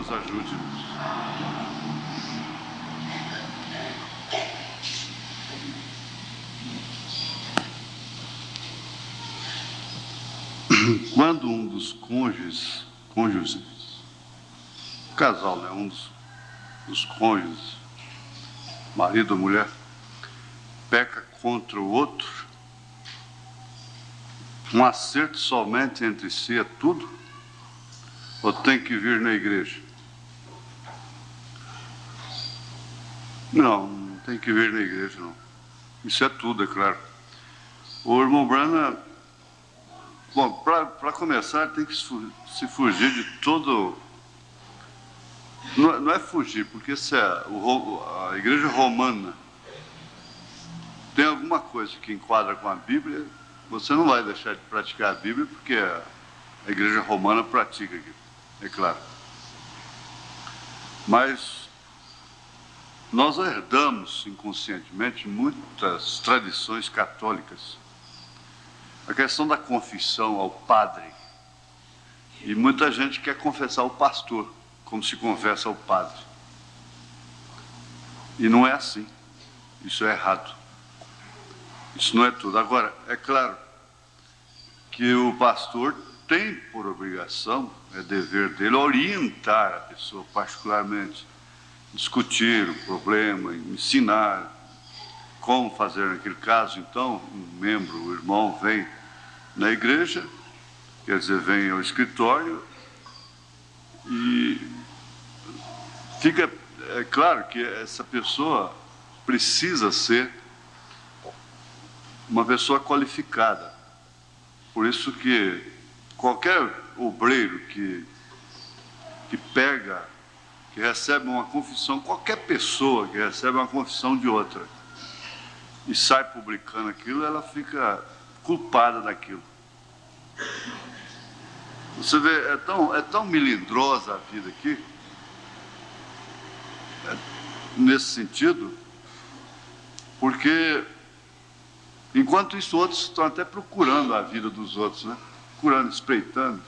Deus ajude-nos. Quando um dos cônjuges, o casal, né, um dos cônjuges, marido ou mulher, peca contra o outro, um acerto somente entre si é tudo? Ou tem que vir na igreja? Não tem que vir na igreja, não. Isso é tudo, é claro. O irmão Branham, bom, para começar, tem que se fugir de todo... Não é fugir, porque se a igreja romana tem alguma coisa que enquadra com a Bíblia, você não vai deixar de praticar a Bíblia, porque a igreja romana pratica aquilo, é claro. Mas nós herdamos inconscientemente muitas tradições católicas. A questão da confissão ao padre. E muita gente quer confessar ao pastor, como se confessa ao padre. E não é assim. Isso é errado. Isso não é tudo. Agora, é claro que o pastor tem por obrigação, é dever dele, orientar a pessoa, particularmente, discutir o problema, ensinar como fazer naquele caso. Então, um membro, o irmão, vem na igreja, quer dizer, vem ao escritório e fica, é claro que essa pessoa precisa ser uma pessoa qualificada. Por isso que qualquer obreiro que recebe uma confissão, qualquer pessoa que recebe uma confissão de outra e sai publicando aquilo, ela fica culpada daquilo. Você vê, é tão melindrosa a vida aqui, nesse sentido, porque enquanto isso outros estão até procurando a vida dos outros, né? Procurando, espreitando,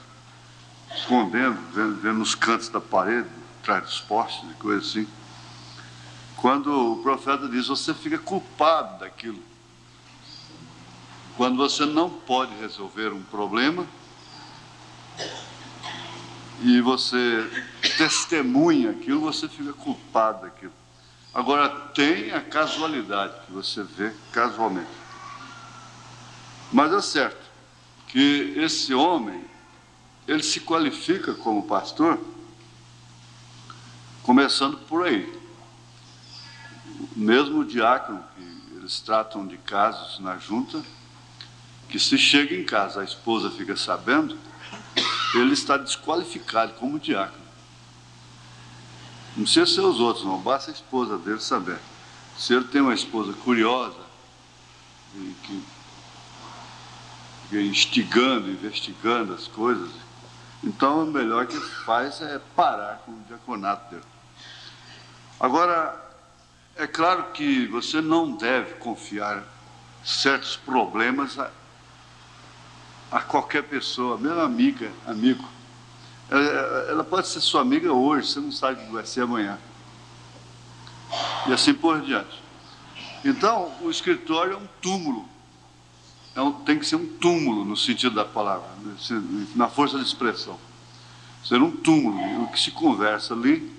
escondendo, vendo nos cantos da parede, atrás dos postes e coisas assim. Quando o profeta diz, você fica culpado daquilo. Quando você não pode resolver um problema e você testemunha aquilo, você fica culpado daquilo. Agora, tem a casualidade que você vê casualmente. Mas é certo que esse homem, ele se qualifica como pastor, começando por aí. Mesmo o diácono, que eles tratam de casos na junta, que se chega em casa, a esposa fica sabendo, ele está desqualificado como diácono. Não precisa ser os outros, não, basta a esposa dele saber. Se ele tem uma esposa curiosa, e que instigando, investigando as coisas, então o melhor que faz é parar com o diaconato dele. Agora, é claro que você não deve confiar certos problemas a qualquer pessoa, mesmo amiga, amigo. Ela pode ser sua amiga hoje, você não sabe o que vai ser amanhã. E assim por diante. Então, o escritório é um túmulo. Tem que ser um túmulo no sentido da palavra, na força de expressão. Ser um túmulo. O que se conversa ali,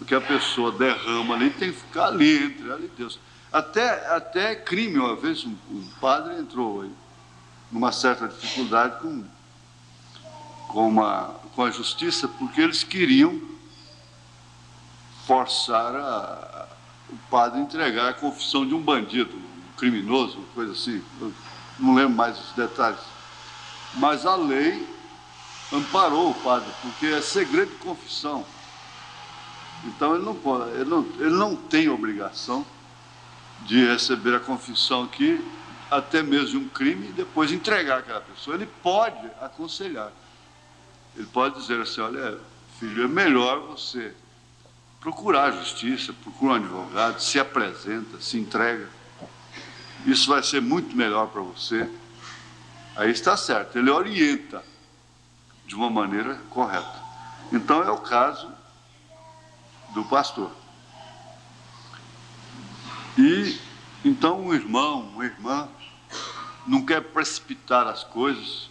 o que a pessoa derrama ali, tem que ficar ali, entre ela e Deus. Até crime, uma vez um padre entrou aí, numa certa dificuldade com a justiça, porque eles queriam forçar o padre a entregar a confissão de um bandido, um criminoso, uma coisa assim. Eu não lembro mais os detalhes. Mas a lei amparou o padre, porque é segredo de confissão. Então ele não pode, ele não tem obrigação de receber a confissão aqui, até mesmo de um crime, e depois entregar aquela pessoa. Ele pode aconselhar. Ele pode dizer assim, olha, filho, é melhor você procurar a justiça, procura um advogado, se apresenta, se entrega. Isso vai ser muito melhor para você. Aí está certo, ele orienta de uma maneira correta. Então é o caso do pastor. E então um irmão, uma irmã, não quer precipitar as coisas.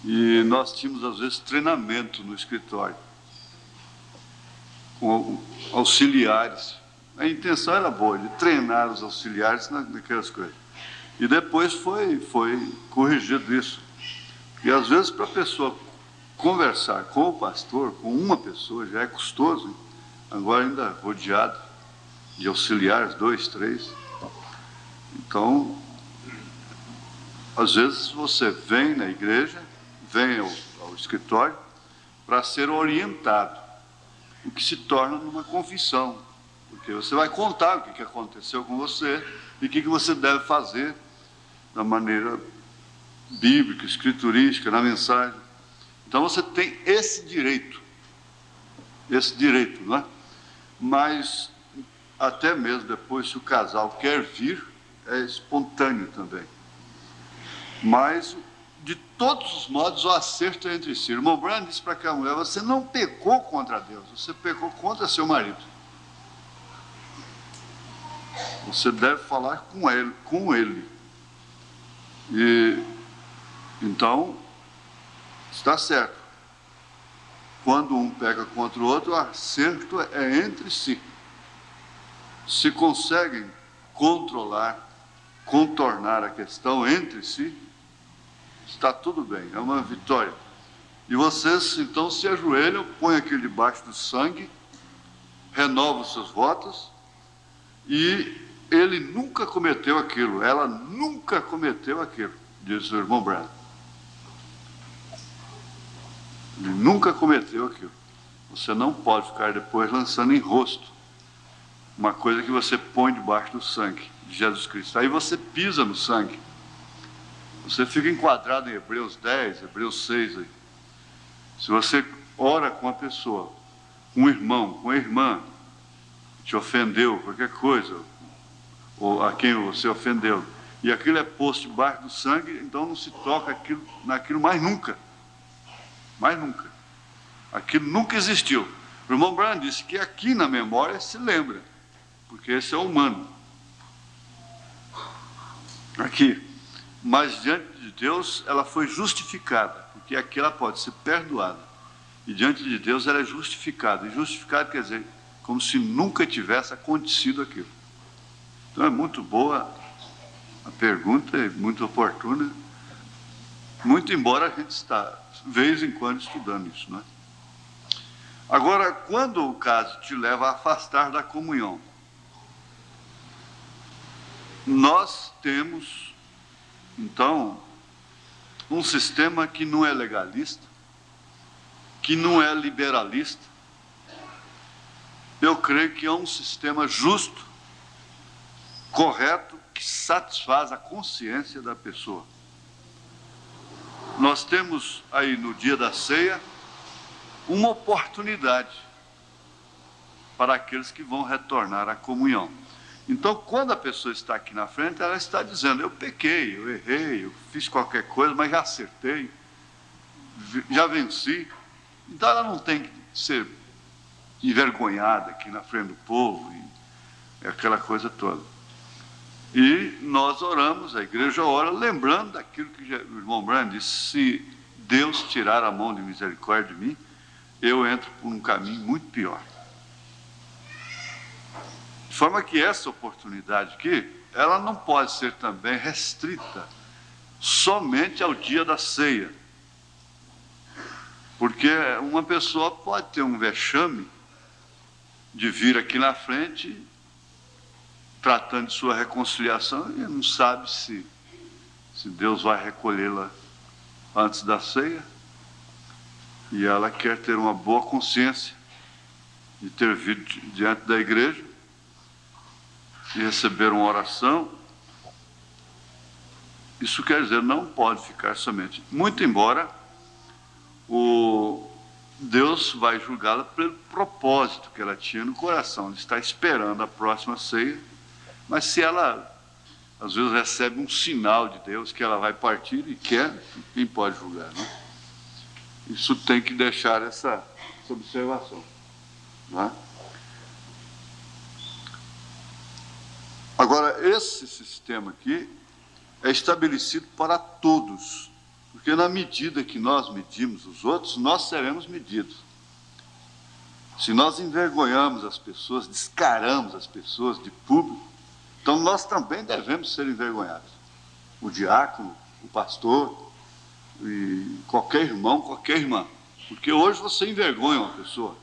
E nós tínhamos, às vezes, treinamento no escritório, com auxiliares. A intenção era boa, de treinar os auxiliares naquelas coisas. E depois foi corrigido isso. E às vezes, para a pessoa conversar com o pastor, com uma pessoa, já é custoso, hein? Agora ainda rodeado de auxiliares, 2, 3. Então, às vezes você vem na igreja, vem ao escritório para ser orientado, o que se torna numa confissão, porque você vai contar o que aconteceu com você e o que você deve fazer da maneira bíblica, escriturística, na mensagem. Então você tem esse direito, não é? Mas até mesmo depois, se o casal quer vir, é espontâneo também. Mas, de todos os modos, o acerto é entre si. O irmão Branham disse para aquela mulher: você não pecou contra Deus, você pecou contra seu marido. Você deve falar com ele. E então, está certo. Quando um peca contra o outro, o acerto é entre si. Se conseguem contornar a questão entre si, está tudo bem, é uma vitória. E vocês, então, se ajoelham, põem aquilo debaixo do sangue, renovam os seus votos, e ele nunca cometeu aquilo, ela nunca cometeu aquilo, diz o irmão Branham. Ele nunca cometeu aquilo. Você não pode ficar depois lançando em rosto uma coisa que você põe debaixo do sangue de Jesus Cristo. Aí você pisa no sangue. Você fica enquadrado em Hebreus 10, Hebreus 6. Aí. Se você ora com a pessoa, com um irmão, com uma irmã, te ofendeu, qualquer coisa, ou a quem você ofendeu, e aquilo é posto debaixo do sangue, então não se toca naquilo mais nunca. Mais nunca. Aquilo nunca existiu. O irmão Branham disse que aqui na memória se lembra, porque esse é humano. Aqui. Mas diante de Deus ela foi justificada, porque aqui ela pode ser perdoada. E diante de Deus ela é justificada. E justificada quer dizer como se nunca tivesse acontecido aquilo. Então é muito boa a pergunta, é muito oportuna. Muito embora a gente está, de vez em quando, estudando isso, não é? Agora, quando o caso te leva a afastar da comunhão, nós temos, então, um sistema que não é legalista, que não é liberalista. Eu creio que é um sistema justo, correto, que satisfaz a consciência da pessoa. Nós temos aí no dia da ceia uma oportunidade para aqueles que vão retornar à comunhão. Então, quando a pessoa está aqui na frente, ela está dizendo: eu pequei, eu errei, eu fiz qualquer coisa, mas já acertei, já venci. Então, ela não tem que ser envergonhada aqui na frente do povo, e aquela coisa toda. E nós oramos, a igreja ora, lembrando daquilo que o irmão Branham disse: se Deus tirar a mão de misericórdia de mim, eu entro por um caminho muito pior. De forma que essa oportunidade aqui, ela não pode ser também restrita somente ao dia da ceia. Porque uma pessoa pode ter um vexame de vir aqui na frente tratando de sua reconciliação e não sabe se Deus vai recolhê-la antes da ceia, e ela quer ter uma boa consciência de ter vindo diante da igreja e receber uma oração. Isso quer dizer, não pode ficar somente, muito embora Deus vai julgá-la pelo propósito que ela tinha no coração. Ele está esperando a próxima ceia, mas se ela às vezes recebe um sinal de Deus que ela vai partir e quer, quem pode julgar, não? Isso tem que deixar essa observação, não é? Agora, esse sistema aqui é estabelecido para todos, porque na medida que nós medimos os outros, nós seremos medidos. Se nós envergonhamos as pessoas, descaramos as pessoas de público, então nós também devemos ser envergonhados. O diácono, o pastor, e qualquer irmão, qualquer irmã. Porque hoje você envergonha uma pessoa,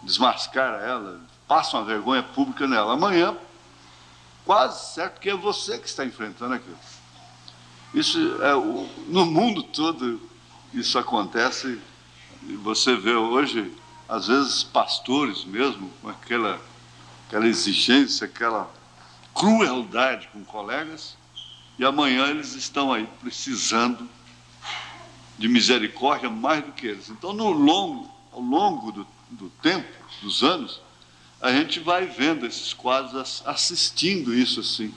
desmascara ela, passa uma vergonha pública nela. Amanhã, quase certo que é você que está enfrentando aquilo. Isso no mundo todo isso acontece. E você vê hoje, às vezes, pastores mesmo, com aquela exigência, aquela crueldade com colegas, e amanhã eles estão aí precisando de misericórdia mais do que eles. Então, ao longo do tempo, dos anos, a gente vai vendo esses quadros, assistindo isso assim,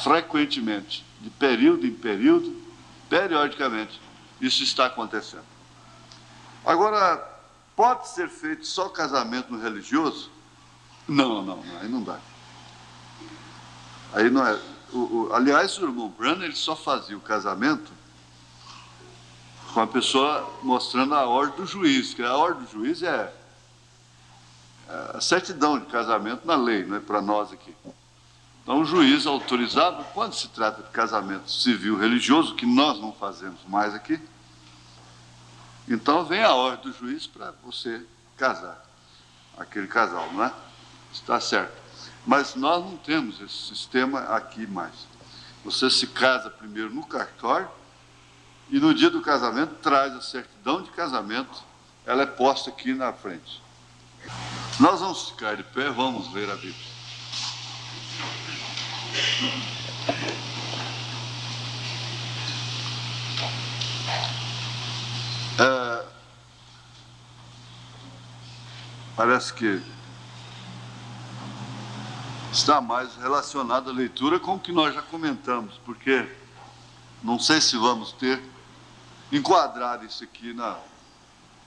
frequentemente, de período em período, periodicamente, isso está acontecendo. Agora, pode ser feito só casamento no religioso? Não, aí não dá. Aí não é. Aliás, o irmão Branham, ele só fazia o casamento com a pessoa mostrando a ordem do juiz, que a ordem do juiz é a certidão de casamento na lei, não é para nós aqui. Então o juiz autorizava, quando se trata de casamento civil religioso, que nós não fazemos mais aqui, então vem a ordem do juiz para você casar, aquele casal, não é? Está certo. Mas nós não temos esse sistema aqui mais. Você se casa primeiro no cartório, e no dia do casamento traz a certidão de casamento, ela é posta aqui na frente. Nós vamos ficar de pé, vamos ler a Bíblia. Parece que está mais relacionada a leitura com o que nós já comentamos, porque não sei se vamos ter enquadrar isso aqui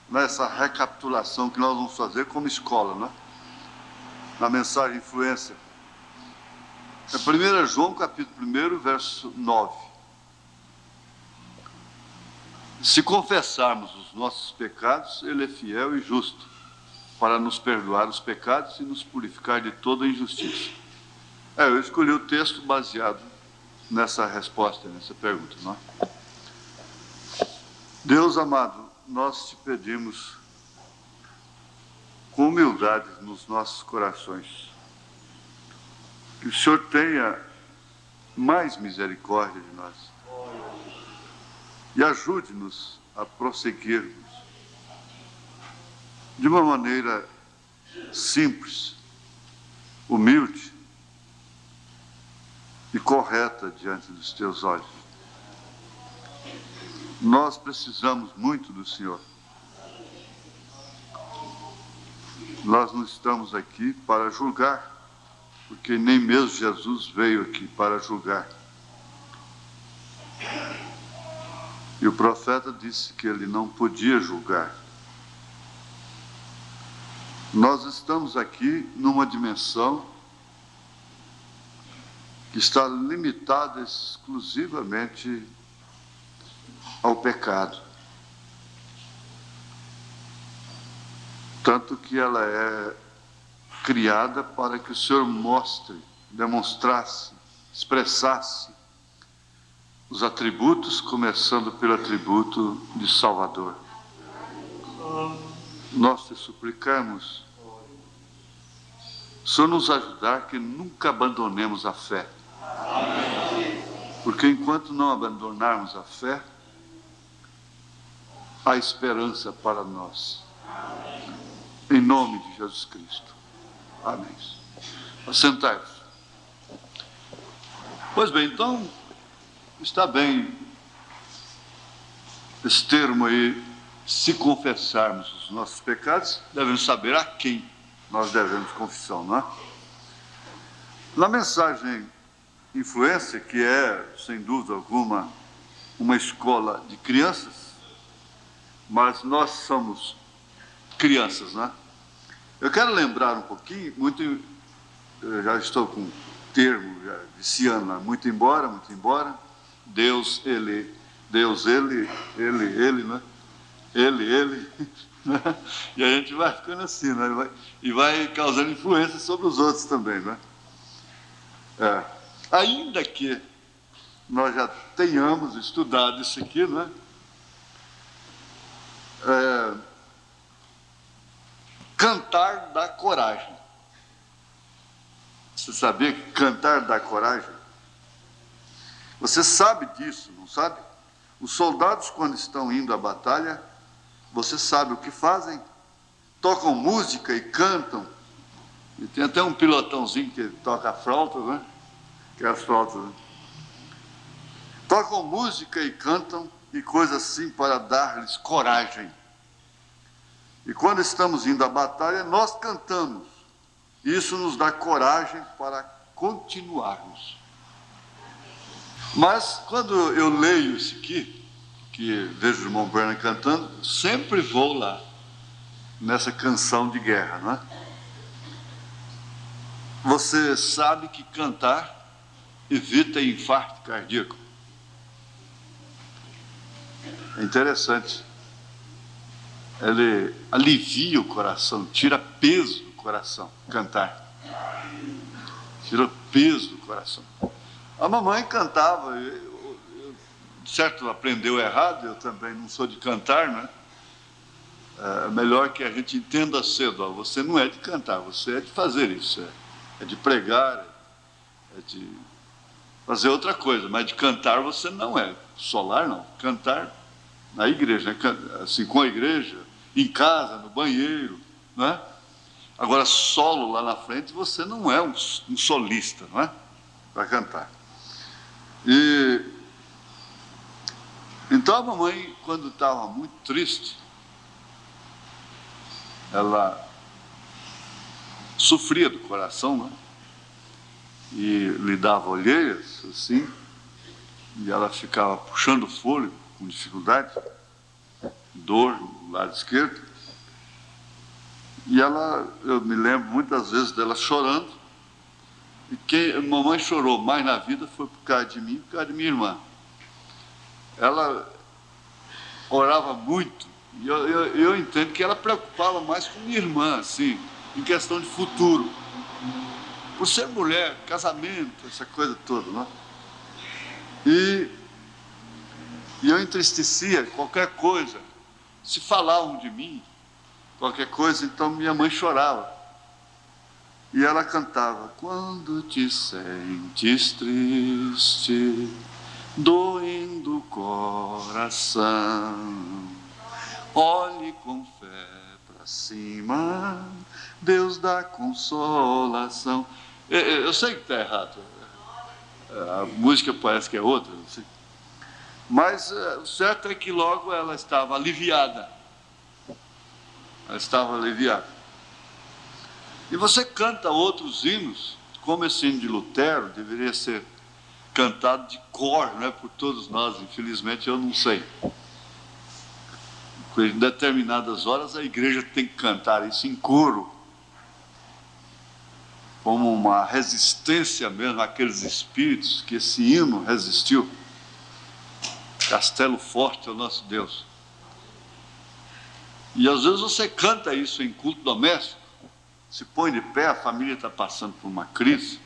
nessa recapitulação que nós vamos fazer como escola, né? Na mensagem influência. É 1 João, capítulo 1, verso 9. Se confessarmos os nossos pecados, Ele é fiel e justo para nos perdoar os pecados e nos purificar de toda injustiça. Eu escolhi o texto baseado nessa resposta, nessa pergunta, não é? Deus amado, nós te pedimos com humildade nos nossos corações que o Senhor tenha mais misericórdia de nós e ajude-nos a prosseguirmos de uma maneira simples, humilde e correta diante dos teus olhos. Nós precisamos muito do Senhor. Nós não estamos aqui para julgar, porque nem mesmo Jesus veio aqui para julgar. E o profeta disse que ele não podia julgar. Nós estamos aqui numa dimensão que está limitada exclusivamente ao pecado. Tanto que ela é criada para que o Senhor mostre, demonstrasse, expressasse os atributos, começando pelo atributo de Salvador. Nós te suplicamos, o Senhor nos ajudar que nunca abandonemos a fé. Porque enquanto não abandonarmos a fé, há esperança para nós. Em nome de Jesus Cristo. Amém. Assentai-vos. Pois bem, então, está bem esse termo aí, se confessarmos os nossos pecados, devemos saber a quem nós devemos confissão, não é? Na mensagem influência, que é, sem dúvida alguma, uma escola de crianças, mas nós somos crianças, né? Eu quero lembrar um pouquinho, eu já estou com um termo já viciando lá, muito embora, Deus, ele, né? Ele, né? E a gente vai ficando assim, né? E vai causando influência sobre os outros também, né? Ainda que nós já tenhamos estudado isso aqui, né? Cantar dá coragem. Você sabia que cantar dá coragem? Você sabe disso, não sabe? Os soldados, quando estão indo à batalha, você sabe o que fazem? Tocam música e cantam. E tem até um pilotãozinho que toca a flauta, né? Que é as flautas, né? Tocam música e cantam e coisas assim para dar-lhes coragem. E quando estamos indo à batalha, nós cantamos. Isso nos dá coragem para continuarmos. Mas quando eu leio isso aqui, que vejo o irmão Bernard cantando, sempre vou lá, nessa canção de guerra, não é? Você sabe que cantar evita infarto cardíaco. É interessante. Ele alivia o coração, tira peso do coração, cantar. Tira peso do coração. A mamãe cantava, certo, aprendeu errado, eu também não sou de cantar, né? É melhor que a gente entenda cedo, ó, você não é de cantar, você é de fazer isso, é de pregar, é de fazer outra coisa, mas de cantar você não é, solar não, cantar na igreja, assim, com a igreja, em casa, no banheiro, né? Agora, solo lá na frente, você não é um solista, não é? Para cantar. Então a mamãe, quando estava muito triste, ela sofria do coração, né? E lhe dava olheiras, assim, e ela ficava puxando o fôlego com dificuldade, dor no lado esquerdo. E eu me lembro muitas vezes dela chorando, e quem a mamãe chorou mais na vida foi por causa de mim e por causa de minha irmã. Ela orava muito, e eu entendo que ela preocupava mais com minha irmã, assim, em questão de futuro. Por ser mulher, casamento, essa coisa toda, né? E eu entristecia qualquer coisa. Se falavam de mim, qualquer coisa, então minha mãe chorava. E ela cantava: quando te sentes triste, doendo o coração, olhe com fé para cima, Deus dá consolação. Eu sei que está errado, a música parece que é outra, não sei. Mas o certo é que logo ela estava aliviada. Ela estava aliviada. E você canta outros hinos, como esse hino de Lutero, deveria ser cantado de cor, né, por todos nós. Infelizmente eu não sei. Em determinadas horas a igreja tem que cantar isso em coro, como uma resistência mesmo àqueles espíritos que esse hino resistiu. Castelo forte é o nosso Deus. E às vezes você canta isso em culto doméstico, se põe de pé, a família está passando por uma crise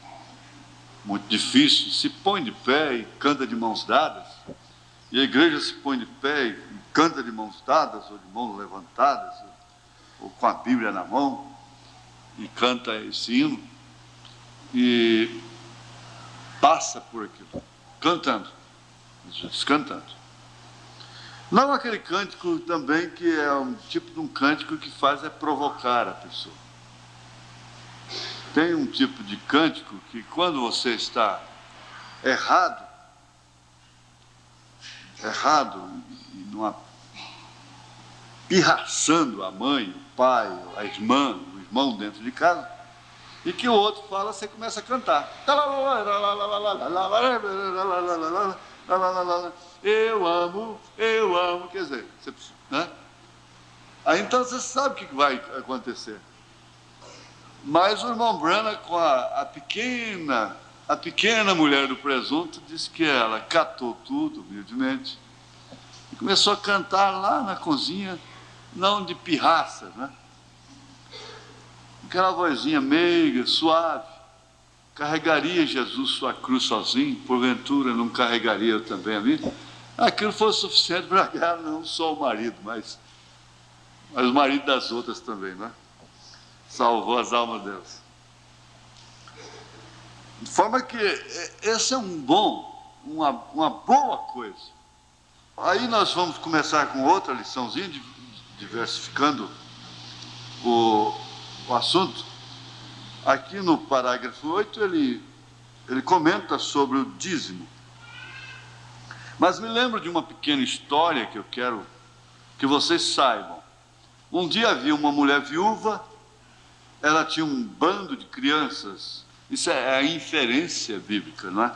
muito difícil, se põe de pé e canta de mãos dadas, e a igreja se põe de pé e canta de mãos dadas, ou de mãos levantadas, ou com a Bíblia na mão, e canta esse hino, e passa por aquilo, cantando, cantando. Não aquele cântico também que é um tipo de um cântico que faz provocar a pessoa. Tem um tipo de cântico que quando você está errado, e numa, pirraçando a mãe, o pai, a irmã, o irmão dentro de casa, e que o outro fala, você começa a cantar. Eu amo, quer dizer, né? Aí então você sabe o que vai acontecer. Mas o irmão Branham, com a pequena mulher do presunto, disse que ela catou tudo, humildemente, e começou a cantar lá na cozinha, não de pirraça, né? Aquela vozinha meiga, suave. Carregaria Jesus sua cruz sozinho? Porventura não carregaria eu também a mim? Aquilo foi suficiente para ganhar não só o marido, mas o marido das outras também, né? Salvou as almas delas. De forma que esse é uma boa coisa. Aí nós vamos começar com outra liçãozinha, diversificando o assunto. Aqui no parágrafo 8 ele comenta sobre o dízimo. Mas me lembro de uma pequena história que eu quero que vocês saibam. Um dia havia uma mulher viúva, ela tinha um bando de crianças. Isso é a inferência bíblica, não é?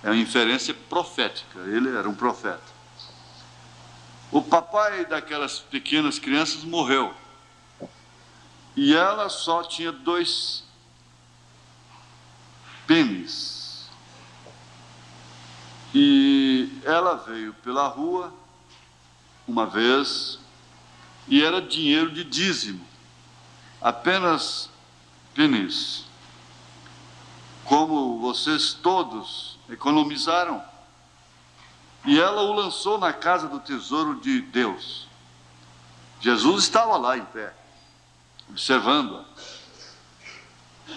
É a inferência profética. Ele era um profeta. O papai daquelas pequenas crianças morreu. E ela só tinha 2 pênis. E ela veio pela rua uma vez e era dinheiro de dízimo. Apenas pênis. Como vocês todos economizaram. E ela o lançou na casa do tesouro de Deus. Jesus estava lá em pé, observando-a.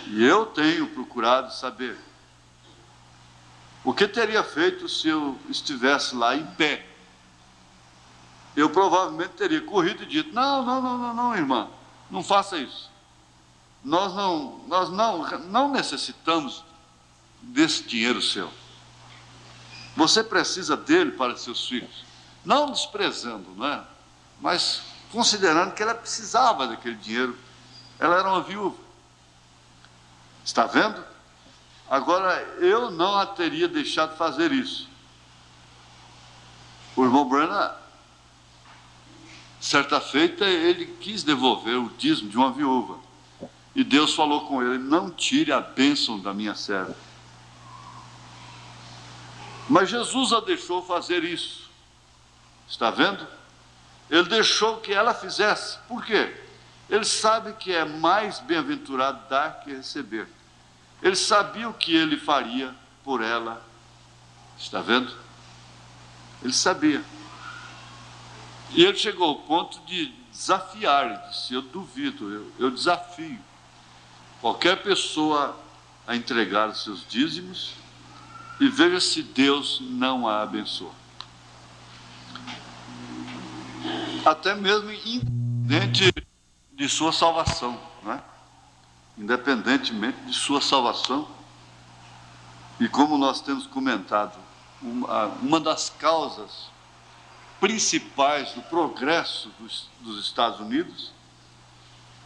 E eu tenho procurado saber o que teria feito se eu estivesse lá em pé. Eu provavelmente teria corrido e dito: não, irmã, não faça isso. Nós não necessitamos desse dinheiro seu. Você precisa dele para seus filhos. Não desprezando, não é? Mas considerando que ela precisava daquele dinheiro. Ela era uma viúva. Está vendo? Agora, eu não a teria deixado fazer isso. O irmão Branham, certa feita, ele quis devolver o dízimo de uma viúva. E Deus falou com ele: não tire a bênção da minha serva. Mas Jesus a deixou fazer isso. Está vendo? Ele deixou que ela fizesse. Por quê? Ele sabe que é mais bem-aventurado dar que receber. Ele sabia o que ele faria por ela. Está vendo? Ele sabia. E ele chegou ao ponto de desafiar. Ele disse: eu duvido, eu desafio qualquer pessoa a entregar os seus dízimos e veja se Deus não a abençoa. Até mesmo independente de sua salvação, não é? Independentemente de sua salvação. E como nós temos comentado, uma das causas principais do progresso dos Estados Unidos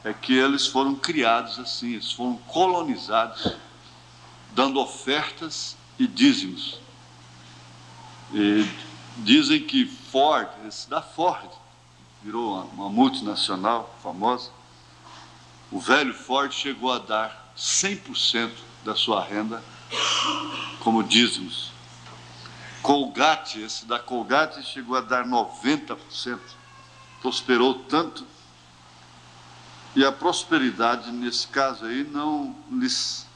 é que eles foram criados assim, eles foram colonizados, dando ofertas e dízimos. E dizem que Ford, esse da Ford, virou uma multinacional famosa. O velho Ford chegou a dar 100% da sua renda como dízimos. Colgate, esse da Colgate, chegou a dar 90%. Prosperou tanto. E a prosperidade, nesse caso aí, não lhes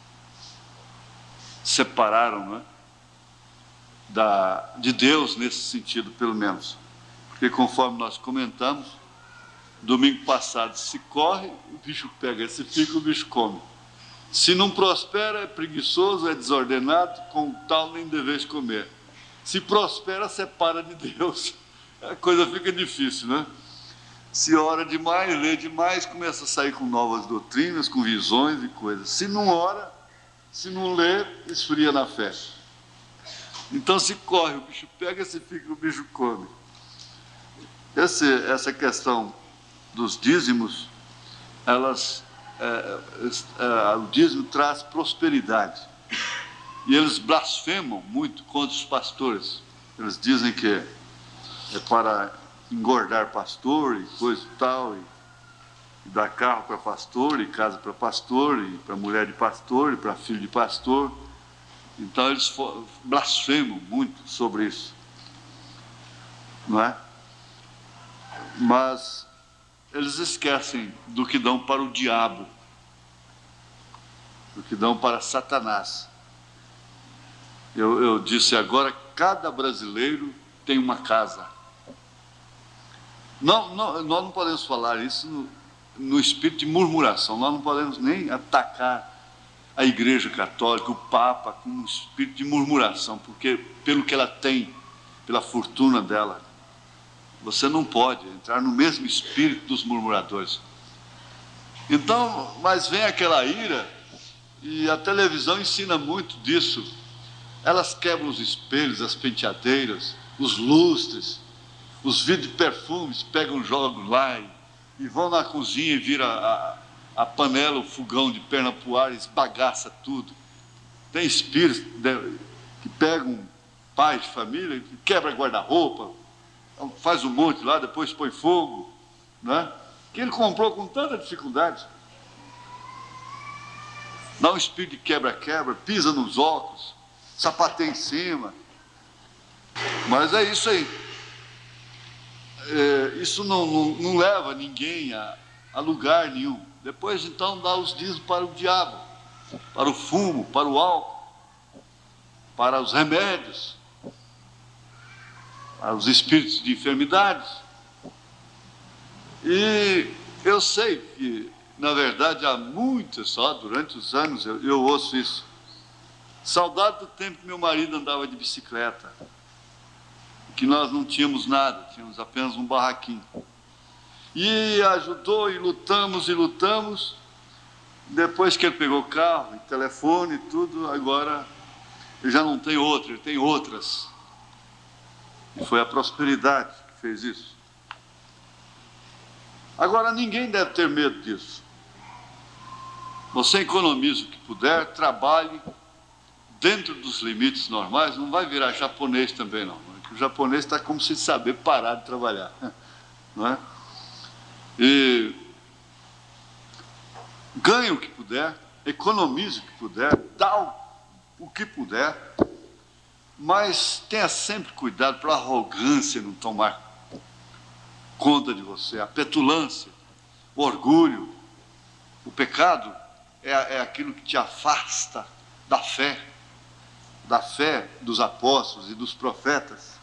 separaram, né, de Deus, nesse sentido, pelo menos. Porque, conforme nós comentamos, domingo passado, se corre, o bicho pega, se fica, o bicho come. Se não prospera, é preguiçoso, é desordenado, com tal nem deveis comer. Se prospera, separa de Deus. A coisa fica difícil, né? Se ora demais, lê demais, começa a sair com novas doutrinas, com visões e coisas. Se não ora, se não lê, esfria na fé. Então, se corre, o bicho pega, se fica, o bicho come. Essa questão dos dízimos, o dízimo traz prosperidade. E eles blasfemam muito contra os pastores. Eles dizem que é para engordar pastor e coisa e tal, e dar carro para pastor, e casa para pastor, e para mulher de pastor, e para filho de pastor. Então eles blasfemam muito sobre isso, não é? Mas eles esquecem do que dão para o diabo, do que dão para Satanás. Eu disse agora, cada brasileiro tem uma casa. Nós não podemos falar isso no espírito de murmuração, nós não podemos nem atacar a Igreja Católica, o Papa, com um espírito de murmuração, porque pelo que ela tem, pela fortuna dela, você não pode entrar no mesmo espírito dos murmuradores. Então, mas vem aquela ira, e a televisão ensina muito disso. Elas quebram os espelhos, as penteadeiras, os lustres, os vidros de perfumes, pegam, jogam lá e vão na cozinha e vira a panela, o fogão de perna pro ar, esbagaça tudo. Tem espíritos que pegam pais de família, que quebra guarda-roupa, faz um monte lá, depois põe fogo, né? Que ele comprou com tanta dificuldade. Dá um espírito de quebra-quebra, pisa nos óculos, sapateia em cima. Mas é isso aí. Isso não leva ninguém a lugar nenhum. Depois, então, dá os dízimos para o diabo, para o fumo, para o álcool, para os remédios, para os espíritos de enfermidades. E eu sei que, na verdade, há muitas, só durante os anos, eu ouço isso. Saudade do tempo que meu marido andava de bicicleta, que nós não tínhamos nada, tínhamos apenas um barraquinho. E ajudou, e lutamos. Depois que ele pegou carro, e telefone e tudo, agora ele já não tem outro, ele tem outras. E foi a prosperidade que fez isso. Agora, ninguém deve ter medo disso. Você economiza o que puder, trabalhe dentro dos limites normais, não vai virar japonês também não. Porque o japonês está como se saber parar de trabalhar, não é? E ganhe o que puder, economize o que puder, dá o que puder, mas tenha sempre cuidado para a arrogância não tomar conta de você, a petulância, o orgulho. O pecado é aquilo que te afasta da fé dos apóstolos e dos profetas.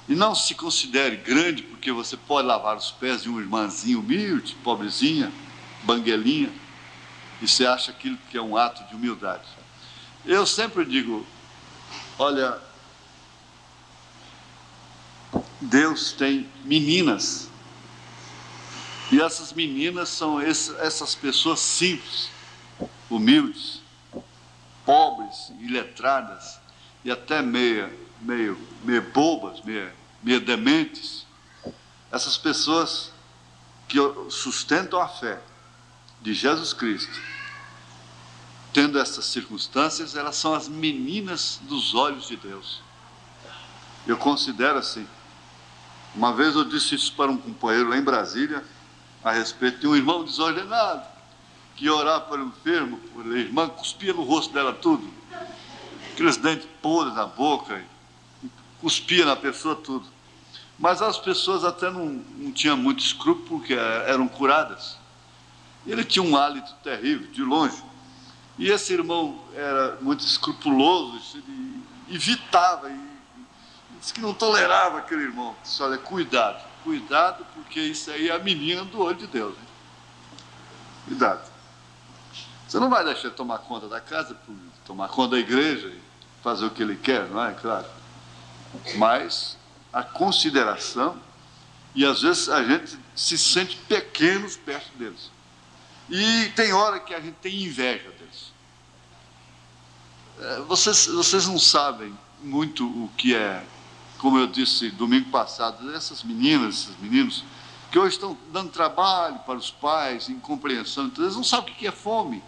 E não se considere grande porque você pode lavar os pés de uma irmãzinha humilde, pobrezinha, banguelinha, e você acha aquilo que é um ato de humildade. Eu sempre digo, olha, Deus tem meninas, e essas meninas são essas pessoas simples, humildes, pobres, iletradas, e até meio bobas, meio dementes. Essas pessoas que sustentam a fé de Jesus Cristo, tendo essas circunstâncias, elas são as meninas dos olhos de Deus. Eu considero assim. Uma vez eu disse isso para um companheiro lá em Brasília, a respeito de um irmão desordenado, que ia orar para o enfermo, a irmã cuspia no rosto dela tudo, aqueles dentes podres na boca, cuspia na pessoa tudo. Mas as pessoas até não tinham muito escrúpulo, porque eram curadas. Ele tinha um hálito terrível, de longe. E esse irmão era muito escrupuloso, ele evitava, e disse que não tolerava aquele irmão. Disse, olha, cuidado, porque isso aí é a menina do olho de Deus. Hein? Cuidado. Você não vai deixar ele tomar conta da casa, tomar conta da igreja, e fazer o que ele quer, não é? Claro. Mas a consideração, e às vezes a gente se sente pequenos perto deles. E tem hora que a gente tem inveja deles. Vocês não sabem muito o que é, como eu disse domingo passado, essas meninas, esses meninos, que hoje estão dando trabalho para os pais, incompreensão, então eles não sabem o que é fome,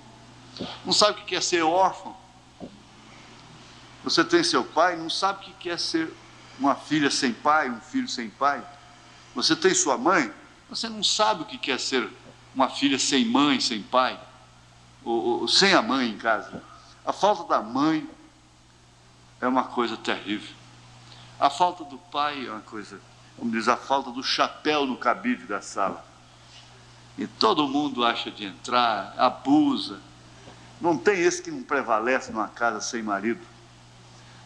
não sabem o que é ser órfão. Você tem seu pai, não sabe o que é ser uma filha sem pai, um filho sem pai. Você tem sua mãe, você não sabe o que é ser uma filha sem mãe, sem pai, ou sem a mãe em casa. A falta da mãe é uma coisa terrível. A falta do pai é uma coisa, como diz, a falta do chapéu no cabide da sala. E todo mundo acha de entrar, abusa. Não tem esse que não prevalece numa casa sem marido.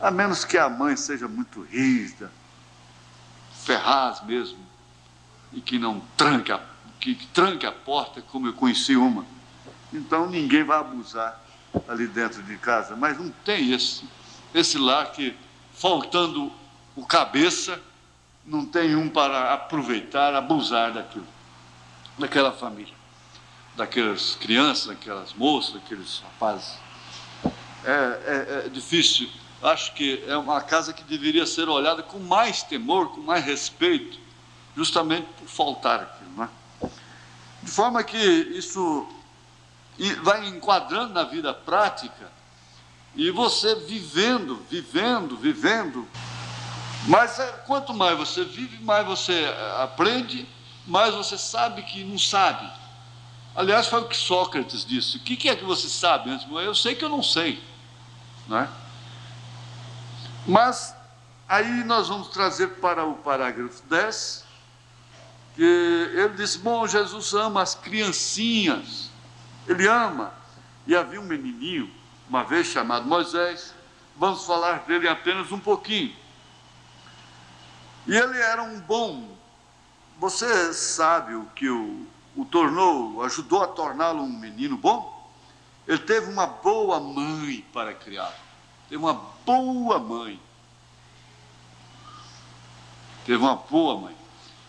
A menos que a mãe seja muito rígida, ferraz mesmo, e que não tranca, que tranque a porta, como eu conheci uma. Então ninguém vai abusar ali dentro de casa. Mas não tem esse lar que, faltando o cabeça, não tem um para aproveitar, abusar daquela família, daquelas crianças, daquelas moças, daqueles rapazes. É difícil. Acho que é uma casa que deveria ser olhada com mais temor, com mais respeito, justamente por faltar aquilo, não é? De forma que isso vai enquadrando na vida prática, e você vivendo, mas quanto mais você vive, mais você aprende, mais você sabe que não sabe. Aliás, foi o que Sócrates disse: o que é que você sabe antes de morrer? Eu sei que eu não sei, não é? Mas aí nós vamos trazer para o parágrafo 10, que ele disse: bom, Jesus ama as criancinhas, ele ama. E havia um menininho, uma vez chamado Moisés, vamos falar dele apenas um pouquinho. E ele era um bom, você sabe o que o tornou, ajudou a torná-lo um menino bom? Ele teve uma boa mãe para criá-lo. Teve uma boa mãe.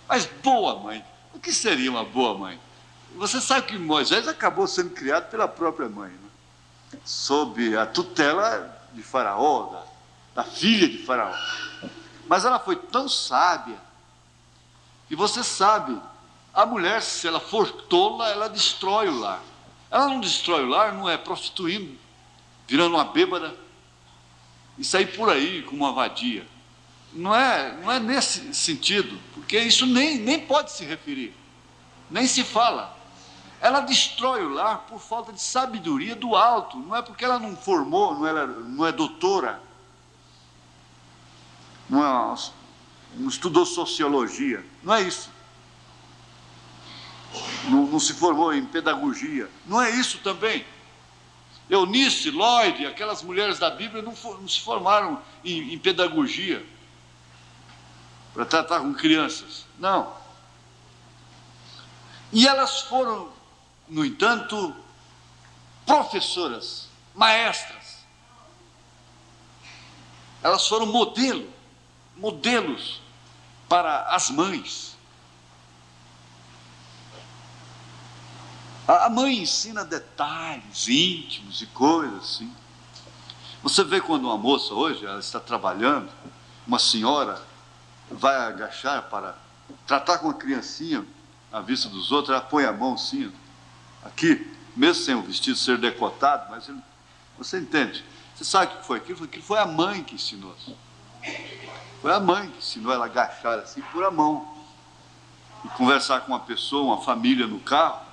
Mas boa mãe, o que seria uma boa mãe? Você sabe que Moisés acabou sendo criado pela própria mãe, né? Sob a tutela de Faraó, da filha de Faraó. Mas ela foi tão sábia, que você sabe, a mulher, se ela for tola, ela destrói o lar. Ela não destrói o lar, não é prostituindo, virando uma bêbada, e sair por aí como uma vadia. Não é nesse sentido, porque isso nem pode se referir, nem se fala. Ela destrói o lar por falta de sabedoria do alto, não é porque ela não formou, não é doutora, não estudou sociologia, não é isso. Não se formou em pedagogia, não é isso também. Eunice, Lloyd, aquelas mulheres da Bíblia não se formaram em pedagogia para tratar com crianças, não. E elas foram, no entanto, professoras, maestras. Elas foram modelos para as mães. A mãe ensina detalhes íntimos e coisas assim. Você vê quando uma moça hoje, ela está trabalhando, uma senhora vai agachar para tratar com a criancinha à vista dos outros, ela põe a mão assim, aqui, mesmo sem o vestido ser decotado, mas você entende. Você sabe o que foi aquilo? Aquilo foi a mãe que ensinou. Foi a mãe que ensinou ela a agachar assim, por a mão. E conversar com uma pessoa, uma família no carro.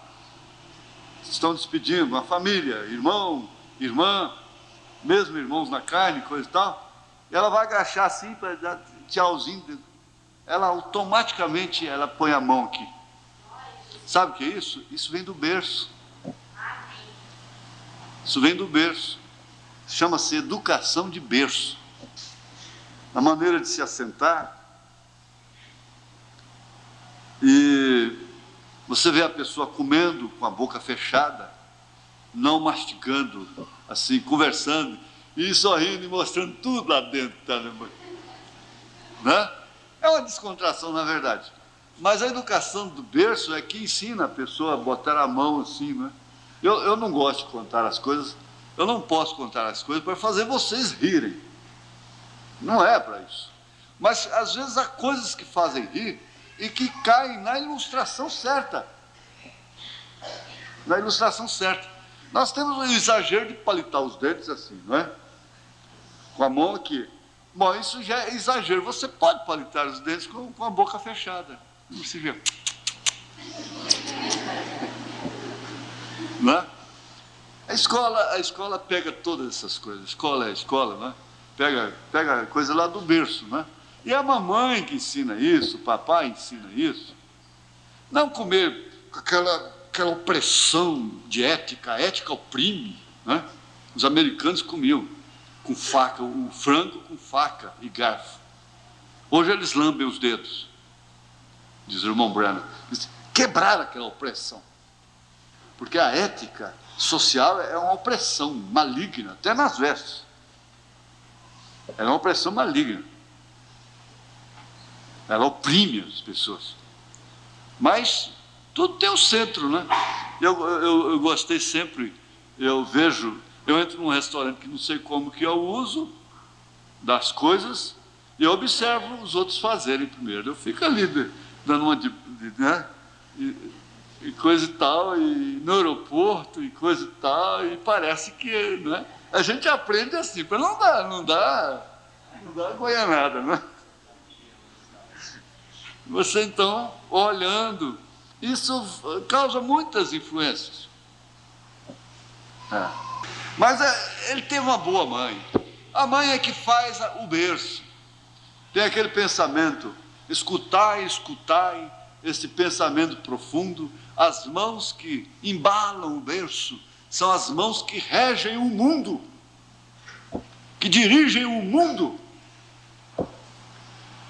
Estão despedindo, uma família, irmão, irmã, mesmo irmãos na carne, coisa e tal, e ela vai agachar assim para dar tchauzinho, ela automaticamente ela põe a mão aqui. Sabe o que é isso? Isso vem do berço. Isso vem do berço. Chama-se educação de berço. A maneira de se assentar. E você vê a pessoa comendo com a boca fechada, não mastigando, assim, conversando, e sorrindo e mostrando tudo lá dentro, tá, né? É uma descontração, na verdade. Mas a educação do berço é que ensina a pessoa a botar a mão assim, né? Eu não gosto de contar as coisas, eu não posso contar as coisas para fazer vocês rirem. Não é para isso. Mas, às vezes, há coisas que fazem rir e que caem na ilustração certa. Na ilustração certa. Nós temos o exagero de palitar os dentes assim, não é? Com a mão aqui. Bom, isso já é exagero. Você pode palitar os dentes com a boca fechada. Você vê. Não é? A escola pega todas essas coisas. A escola é a escola, né? Pega a coisa lá do berço, né? E é a mamãe que ensina isso, o papai ensina isso. Não comer com aquela opressão de ética. A ética oprime, né? Os americanos comiam com faca, o frango com faca e garfo. Hoje eles lambem os dedos, diz o irmão Branham. Quebrar aquela opressão. Porque a ética social é uma opressão maligna, até nas vestes. É uma opressão maligna. Ela oprime as pessoas. Mas tudo tem um centro, né? Eu gostei sempre, eu entro num restaurante que não sei como que eu uso das coisas, e eu observo os outros fazerem primeiro. Eu fico ali dando uma né? E coisa e tal, e no aeroporto, e coisa e tal, e parece que, né? A gente aprende assim, para não dá goianada, né? Você então, olhando, isso causa muitas influências. Mas ele teve uma boa mãe. A mãe é que faz o berço. Tem aquele pensamento, escutai, esse pensamento profundo. As mãos que embalam o berço são as mãos que regem o mundo, que dirigem o mundo.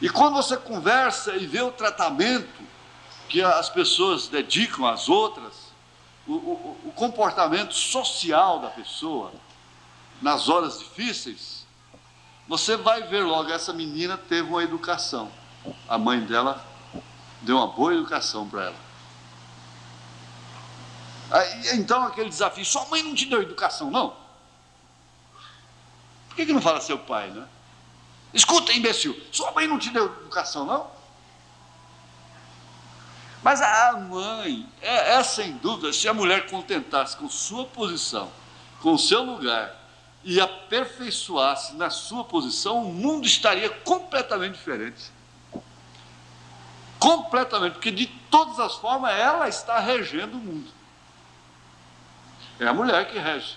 E quando você conversa e vê o tratamento que as pessoas dedicam às outras, o comportamento social da pessoa nas horas difíceis, você vai ver logo, essa menina teve uma educação. A mãe dela deu uma boa educação para ela. Então aquele desafio, sua mãe não te deu educação, não? Por que não fala seu pai, né? Escuta, imbecil, sua mãe não te deu educação, não? Mas a mãe, sem dúvida, se a mulher contentasse com sua posição, com o seu lugar, e aperfeiçoasse na sua posição, o mundo estaria completamente diferente. Completamente, porque de todas as formas ela está regendo o mundo. É a mulher que rege.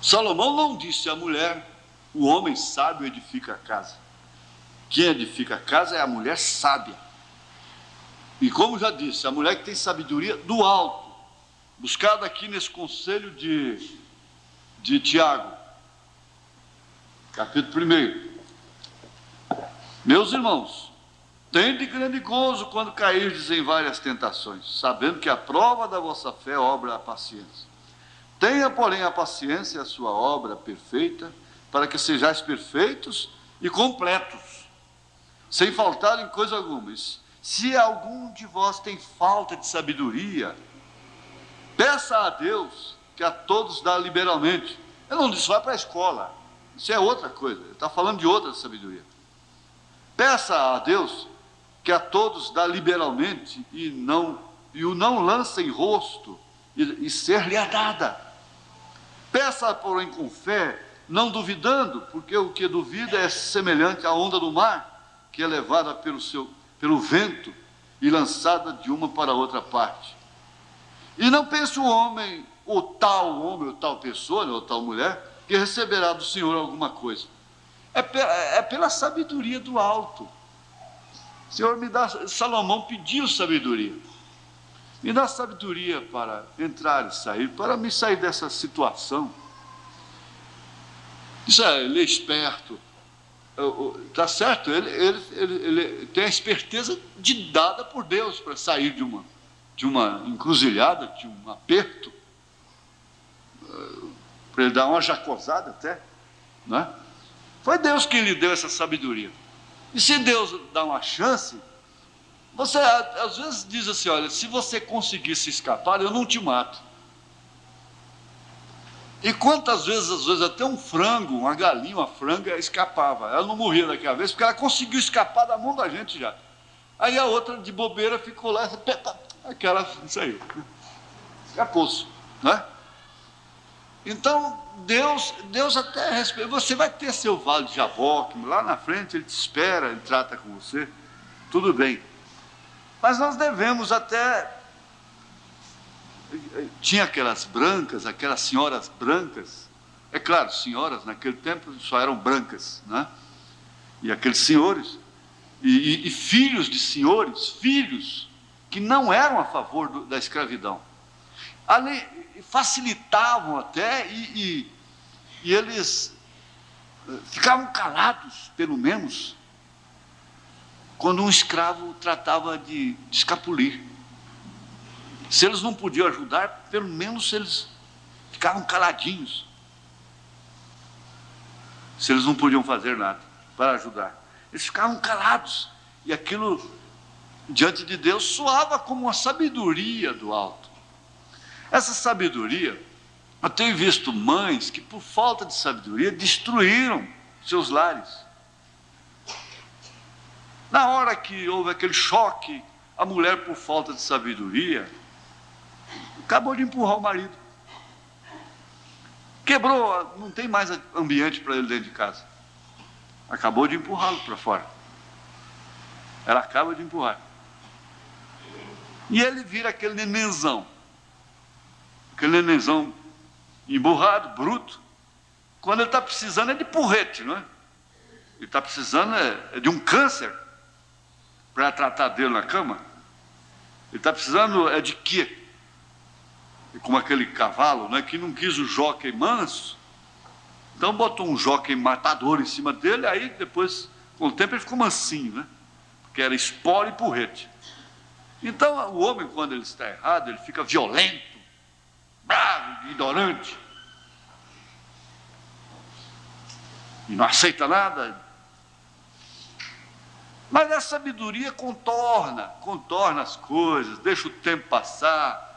Salomão não disse a mulher, o homem sábio edifica a casa. Quem edifica a casa é a mulher sábia. E como já disse, a mulher que tem sabedoria do alto, buscada aqui nesse conselho de Tiago, capítulo 1. Meus irmãos, tende grande gozo quando cairdes em várias tentações, sabendo que a prova da vossa fé obra a paciência. Tenha, porém, a paciência a sua obra perfeita, para que sejais perfeitos e completos, sem faltar em coisa alguma. Se algum de vós tem falta de sabedoria, peça a Deus, que a todos dá liberalmente. Eu não disse, vai para a escola, isso é outra coisa, ele está falando de outra sabedoria. Peça a Deus, que a todos dá liberalmente, e o não lança em rosto, e ser-lhe a dada. Peça, porém, com fé, não duvidando, porque o que duvida é semelhante à onda do mar, que é levada pelo vento e lançada de uma para outra parte. E não pense o homem, ou tal pessoa, ou tal mulher, que receberá do Senhor alguma coisa. É pela sabedoria do alto. Senhor, me dá, Salomão pediu sabedoria. Me dá sabedoria para entrar e sair, para me sair dessa situação. Isso ele é esperto. Está certo, ele tem a esperteza dada por Deus para sair de uma encruzilhada, de um aperto, para ele dar uma jacosada até, né? Foi Deus quem lhe deu essa sabedoria. E se Deus dá uma chance, você às vezes diz assim, olha, se você conseguir se escapar, eu não te mato. E quantas vezes, às vezes, até um frango, uma galinha, uma franga, escapava. Ela não morria daquela vez, porque ela conseguiu escapar da mão da gente já. Aí a outra, de bobeira, ficou lá, aquela saiu. Escapou-se, né? Então, Deus até respeita. Você vai ter seu vale de Jaboque, lá na frente ele te espera, ele trata com você. tudo bem. Mas nós devemos até... Tinha aquelas brancas, aquelas senhoras brancas. É claro, senhoras naquele tempo só eram brancas, né? E aqueles senhores, e filhos de senhores, filhos que não eram a favor da escravidão. Ali, facilitavam até, e eles ficavam calados, pelo menos, quando um escravo tratava de escapulir. Se eles não podiam ajudar, pelo menos eles ficavam caladinhos. Se eles não podiam fazer nada para ajudar, eles ficavam calados. E aquilo, diante de Deus, soava como uma sabedoria do alto. Essa sabedoria, eu tenho visto mães que, por falta de sabedoria, destruíram seus lares. Na hora que houve aquele choque, a mulher, por falta de sabedoria, acabou de empurrar o marido. Quebrou, não tem mais ambiente para ele dentro de casa. Acabou de empurrá-lo para fora. Ela acaba de empurrar. E ele vira aquele nenenzão. Aquele nenenzão emburrado, bruto. Quando ele está precisando é de porrete, não é? Ele está precisando é de um câncer para tratar dele na cama. Ele está precisando é de quê? Como aquele cavalo, né, que não quis o jóquei manso, então botou um jóquei matador em cima dele, aí depois, com o tempo, ele ficou mansinho, né? Porque era espora e porrete. Então, o homem, quando ele está errado, ele fica violento, bravo, ignorante, e não aceita nada. Mas a sabedoria contorna as coisas, deixa o tempo passar.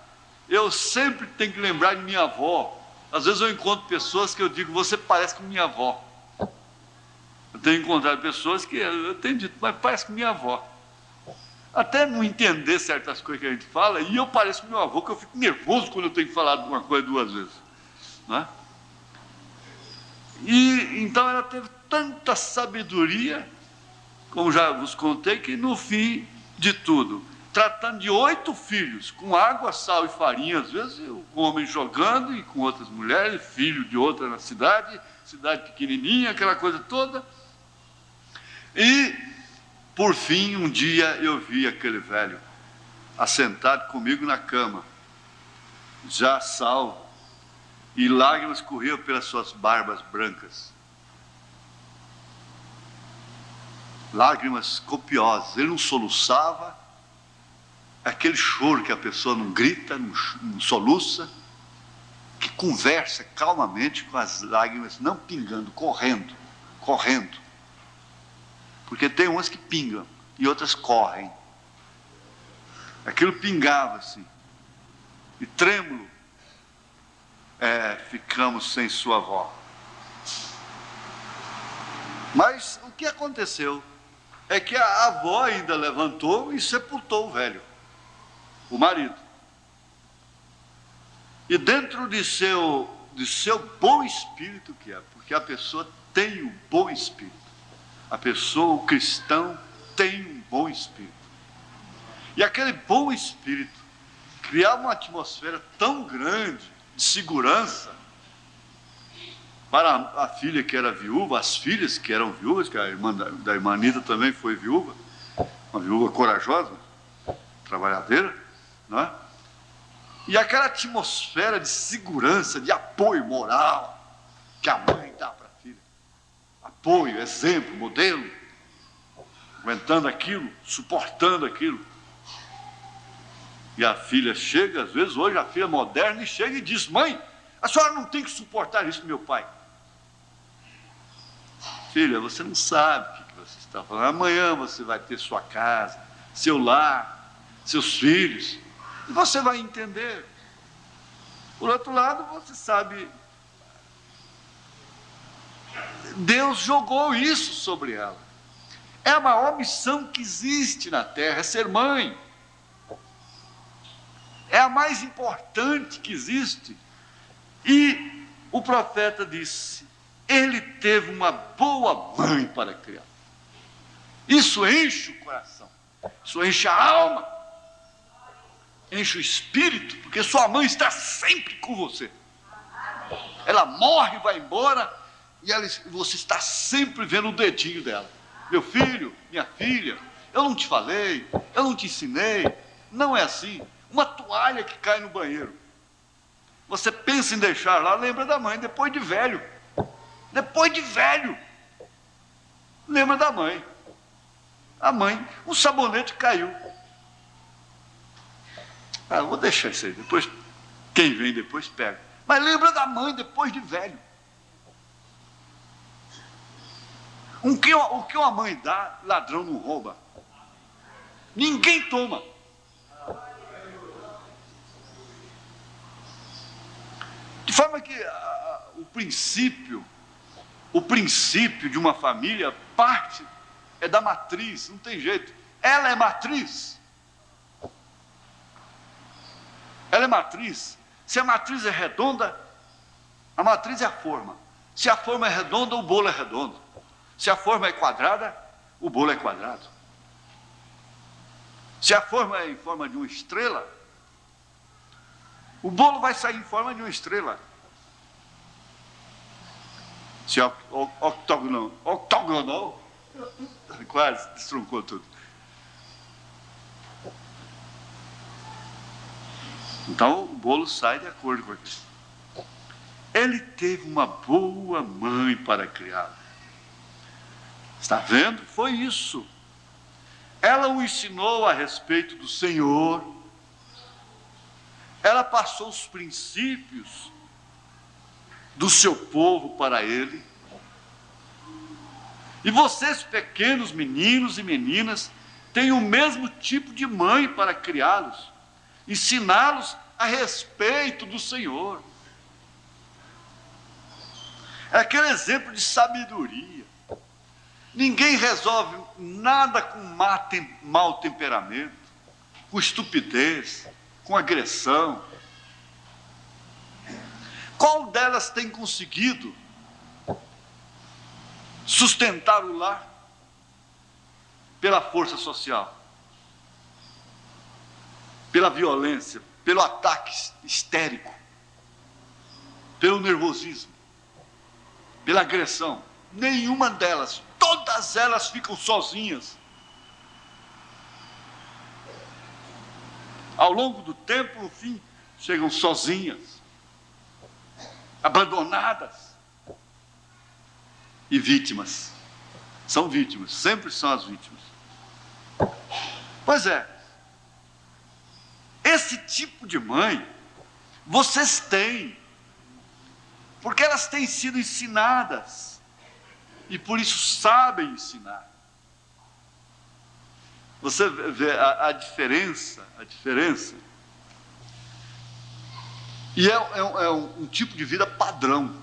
Eu sempre tenho que lembrar de minha avó. Às vezes eu encontro pessoas que eu digo, você parece com minha avó. Eu tenho encontrado pessoas que eu tenho dito, mas parece com minha avó. Até não entender certas coisas que a gente fala, e eu pareço com meu avô, que eu fico nervoso quando eu tenho que falar de uma coisa 2 vezes. Não é? E então ela teve tanta sabedoria, como já vos contei, que no fim de tudo, tratando de 8 filhos, com água, sal e farinha, às vezes o homem jogando, e com outras mulheres, filho de outra na cidade pequenininha, aquela coisa toda. E, por fim, um dia eu vi aquele velho assentado comigo na cama, já salvo, e lágrimas corriam pelas suas barbas brancas. Lágrimas copiosas. Ele não soluçava, aquele choro que a pessoa não grita, não soluça, que conversa calmamente com as lágrimas não pingando, correndo. Porque tem umas que pingam e outras correm. Aquilo pingava assim. E trêmulo, ficamos sem sua avó. Mas o que aconteceu é que a avó ainda levantou e sepultou o velho, o marido. E dentro de seu bom espírito que é, porque a pessoa tem um bom espírito. A pessoa, o cristão, tem um bom espírito. E aquele bom espírito criava uma atmosfera tão grande de segurança para a filha que era viúva, as filhas que eram viúvas, que a irmã da irmã Anita também foi viúva, uma viúva corajosa, trabalhadeira, não é? E aquela atmosfera de segurança, de apoio moral que a mãe dá para a filha. Apoio, exemplo, modelo, aguentando aquilo, suportando aquilo. E a filha chega, às vezes hoje a filha moderna, e chega e diz, mãe, a senhora não tem que suportar isso, meu pai. Filha, você não sabe o que você está falando. Amanhã você vai ter sua casa, seu lar, seus filhos, e você vai entender. Por outro lado, você sabe, Deus jogou isso sobre ela. É a maior missão que existe na terra, é ser mãe. É a mais importante que existe. E o profeta disse, ele teve uma boa mãe para criar. Isso enche o coração. Isso enche a alma, enche o espírito, porque sua mãe está sempre com você. Ela morre, vai embora, e você está sempre vendo o dedinho dela. Meu filho, minha filha, eu não te falei, eu não te ensinei. Não é assim. Uma toalha que cai no banheiro, você pensa em deixar lá, lembra da mãe, depois de velho. Depois de velho, lembra da mãe. A mãe, um sabonete caiu. Vou deixar isso aí, depois, quem vem depois pega. Mas lembra da mãe depois de velho. O que uma mãe dá, ladrão não rouba. Ninguém toma. De forma que o princípio de uma família parte é da matriz, não tem jeito. Ela é matriz. Ela é matriz. Se a matriz é redonda, a matriz é a forma. Se a forma é redonda, o bolo é redondo. Se a forma é quadrada, o bolo é quadrado. Se a forma é em forma de uma estrela, o bolo vai sair em forma de uma estrela. Se é octogonal, quase destruncou tudo. Então o bolo sai de acordo com aquilo. Ele teve uma boa mãe para criá-lo. Está vendo? Foi isso. Ela o ensinou a respeito do Senhor. Ela passou os princípios do seu povo para ele. E vocês, pequenos meninos e meninas, têm o mesmo tipo de mãe para criá-los, ensiná-los a respeito do Senhor. É aquele exemplo de sabedoria. Ninguém resolve nada com mau temperamento, com estupidez, com agressão. Qual delas tem conseguido sustentar o lar pela força social, pela violência, pelo ataque histérico, pelo nervosismo, pela agressão? Nenhuma delas. Todas elas ficam sozinhas. Ao longo do tempo, no fim, chegam sozinhas, abandonadas e vítimas. São vítimas, sempre são as vítimas. Pois é, esse tipo de mãe vocês têm, porque elas têm sido ensinadas e por isso sabem ensinar. Você vê a diferença. E é um tipo de vida padrão.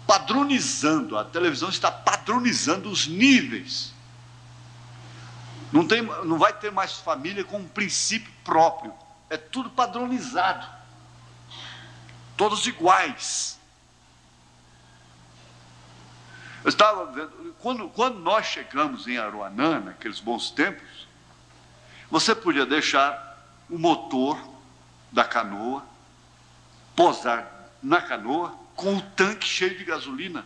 Padronizando, a televisão está padronizando os níveis. Não vai ter mais família com um princípio próprio. É tudo padronizado. Todos iguais. Eu estava vendo, quando nós chegamos em Aruanã, naqueles bons tempos, você podia deixar o motor da canoa, posar na canoa, com o tanque cheio de gasolina,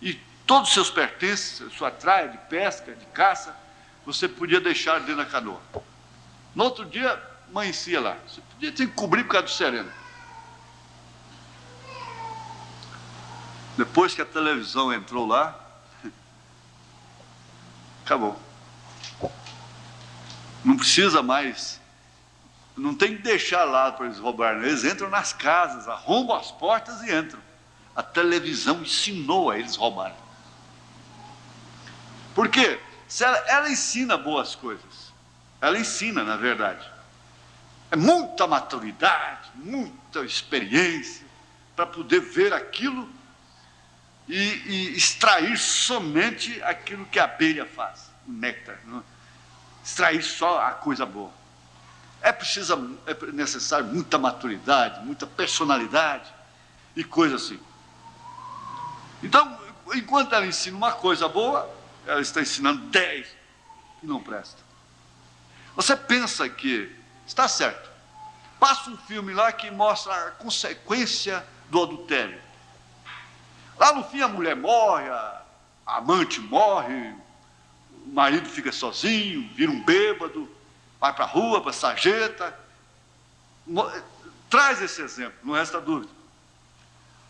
e todos os seus pertences, sua traia de pesca, de caça, você podia deixar dentro da canoa. No outro dia, amanhecia lá. Você podia ter que cobrir por causa do sereno. Depois que a televisão entrou lá, acabou. Não precisa mais, não tem que deixar lá para eles roubarem. Eles entram nas casas, arrombam as portas e entram. A televisão ensinou a eles roubarem. Por quê? Se ela ensina boas coisas. Ela ensina, na verdade. É muita maturidade, muita experiência para poder ver aquilo e extrair somente aquilo que a abelha faz, o néctar, não? Extrair só a coisa boa. É necessário muita maturidade, muita personalidade e coisa assim. Então, enquanto ela ensina uma coisa boa, ela está ensinando 10 que não prestam. Você pensa que está certo. Passa um filme lá que mostra a consequência do adultério. Lá no fim a mulher morre, a amante morre, o marido fica sozinho, vira um bêbado, vai para a rua, para a sarjeta. Traz esse exemplo, não resta dúvida.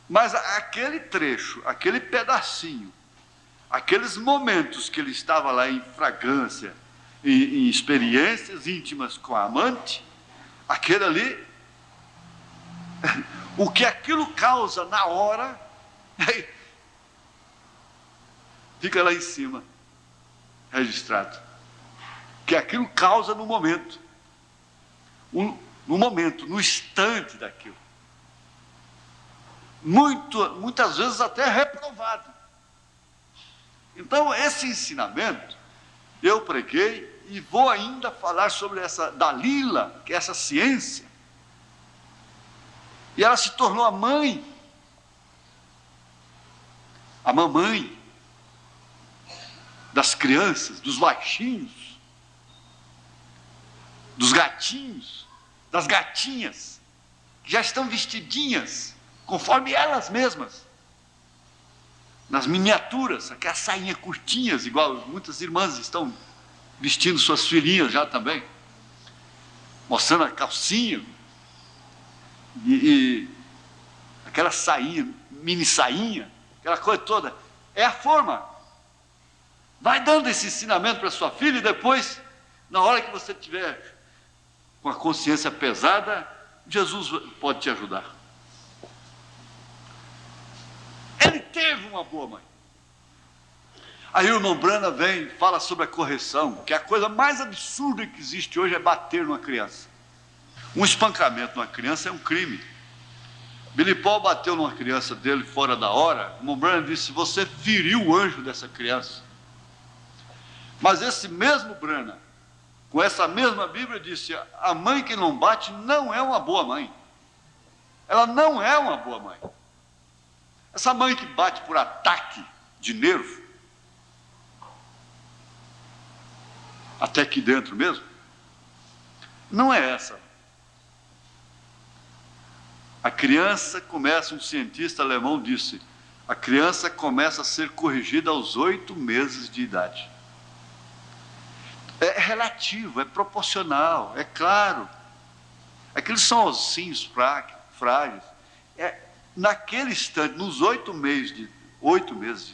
Mas aquele trecho, aquele pedacinho, aqueles momentos que ele estava lá em fragrância, em experiências íntimas com a amante, aquele ali, o que aquilo causa na hora, fica lá em cima, registrado. O que aquilo causa no momento, no instante daquilo. Muitas vezes até reprovado. Então, esse ensinamento, eu preguei e vou ainda falar sobre essa Dalila, que é essa ciência. E ela se tornou a mãe, a mamãe das crianças, dos baixinhos, dos gatinhos, das gatinhas, que já estão vestidinhas, conforme elas mesmas, nas miniaturas, aquelas sainhas curtinhas, igual muitas irmãs estão vestindo suas filhinhas já também, mostrando a calcinha, e aquela sainha, mini sainha, aquela coisa toda, é a forma. Vai dando esse ensinamento para sua filha e depois, na hora que você tiver com a consciência pesada, Jesus pode te ajudar. Ele teve uma boa mãe. Aí o irmão Brana vem e fala sobre a correção, que a coisa mais absurda que existe hoje é bater numa criança. Um espancamento numa criança é um crime. Billy Paul bateu numa criança dele fora da hora. O irmão Brana disse: você feriu o anjo dessa criança. Mas esse mesmo Brana, com essa mesma Bíblia, disse: a mãe que não bate não é uma boa mãe. Ela não é uma boa mãe. Essa mãe que bate por ataque de nervo, até aqui dentro mesmo, não é essa. A criança começa, um cientista alemão disse, a criança começa a ser corrigida aos 8 meses de idade. É relativo, é proporcional, é claro. Aqueles são ossinhos frágeis. Naquele instante, nos 8 meses de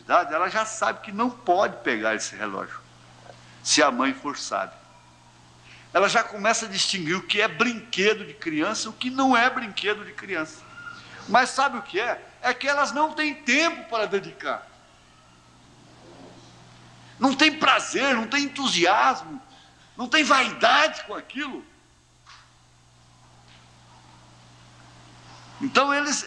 idade, ela já sabe que não pode pegar esse relógio, se a mãe for sábia. Ela já começa a distinguir o que é brinquedo de criança e o que não é brinquedo de criança. Mas sabe o que é? É que elas não têm tempo para dedicar. Não tem prazer, não tem entusiasmo, não tem vaidade com aquilo. Então eles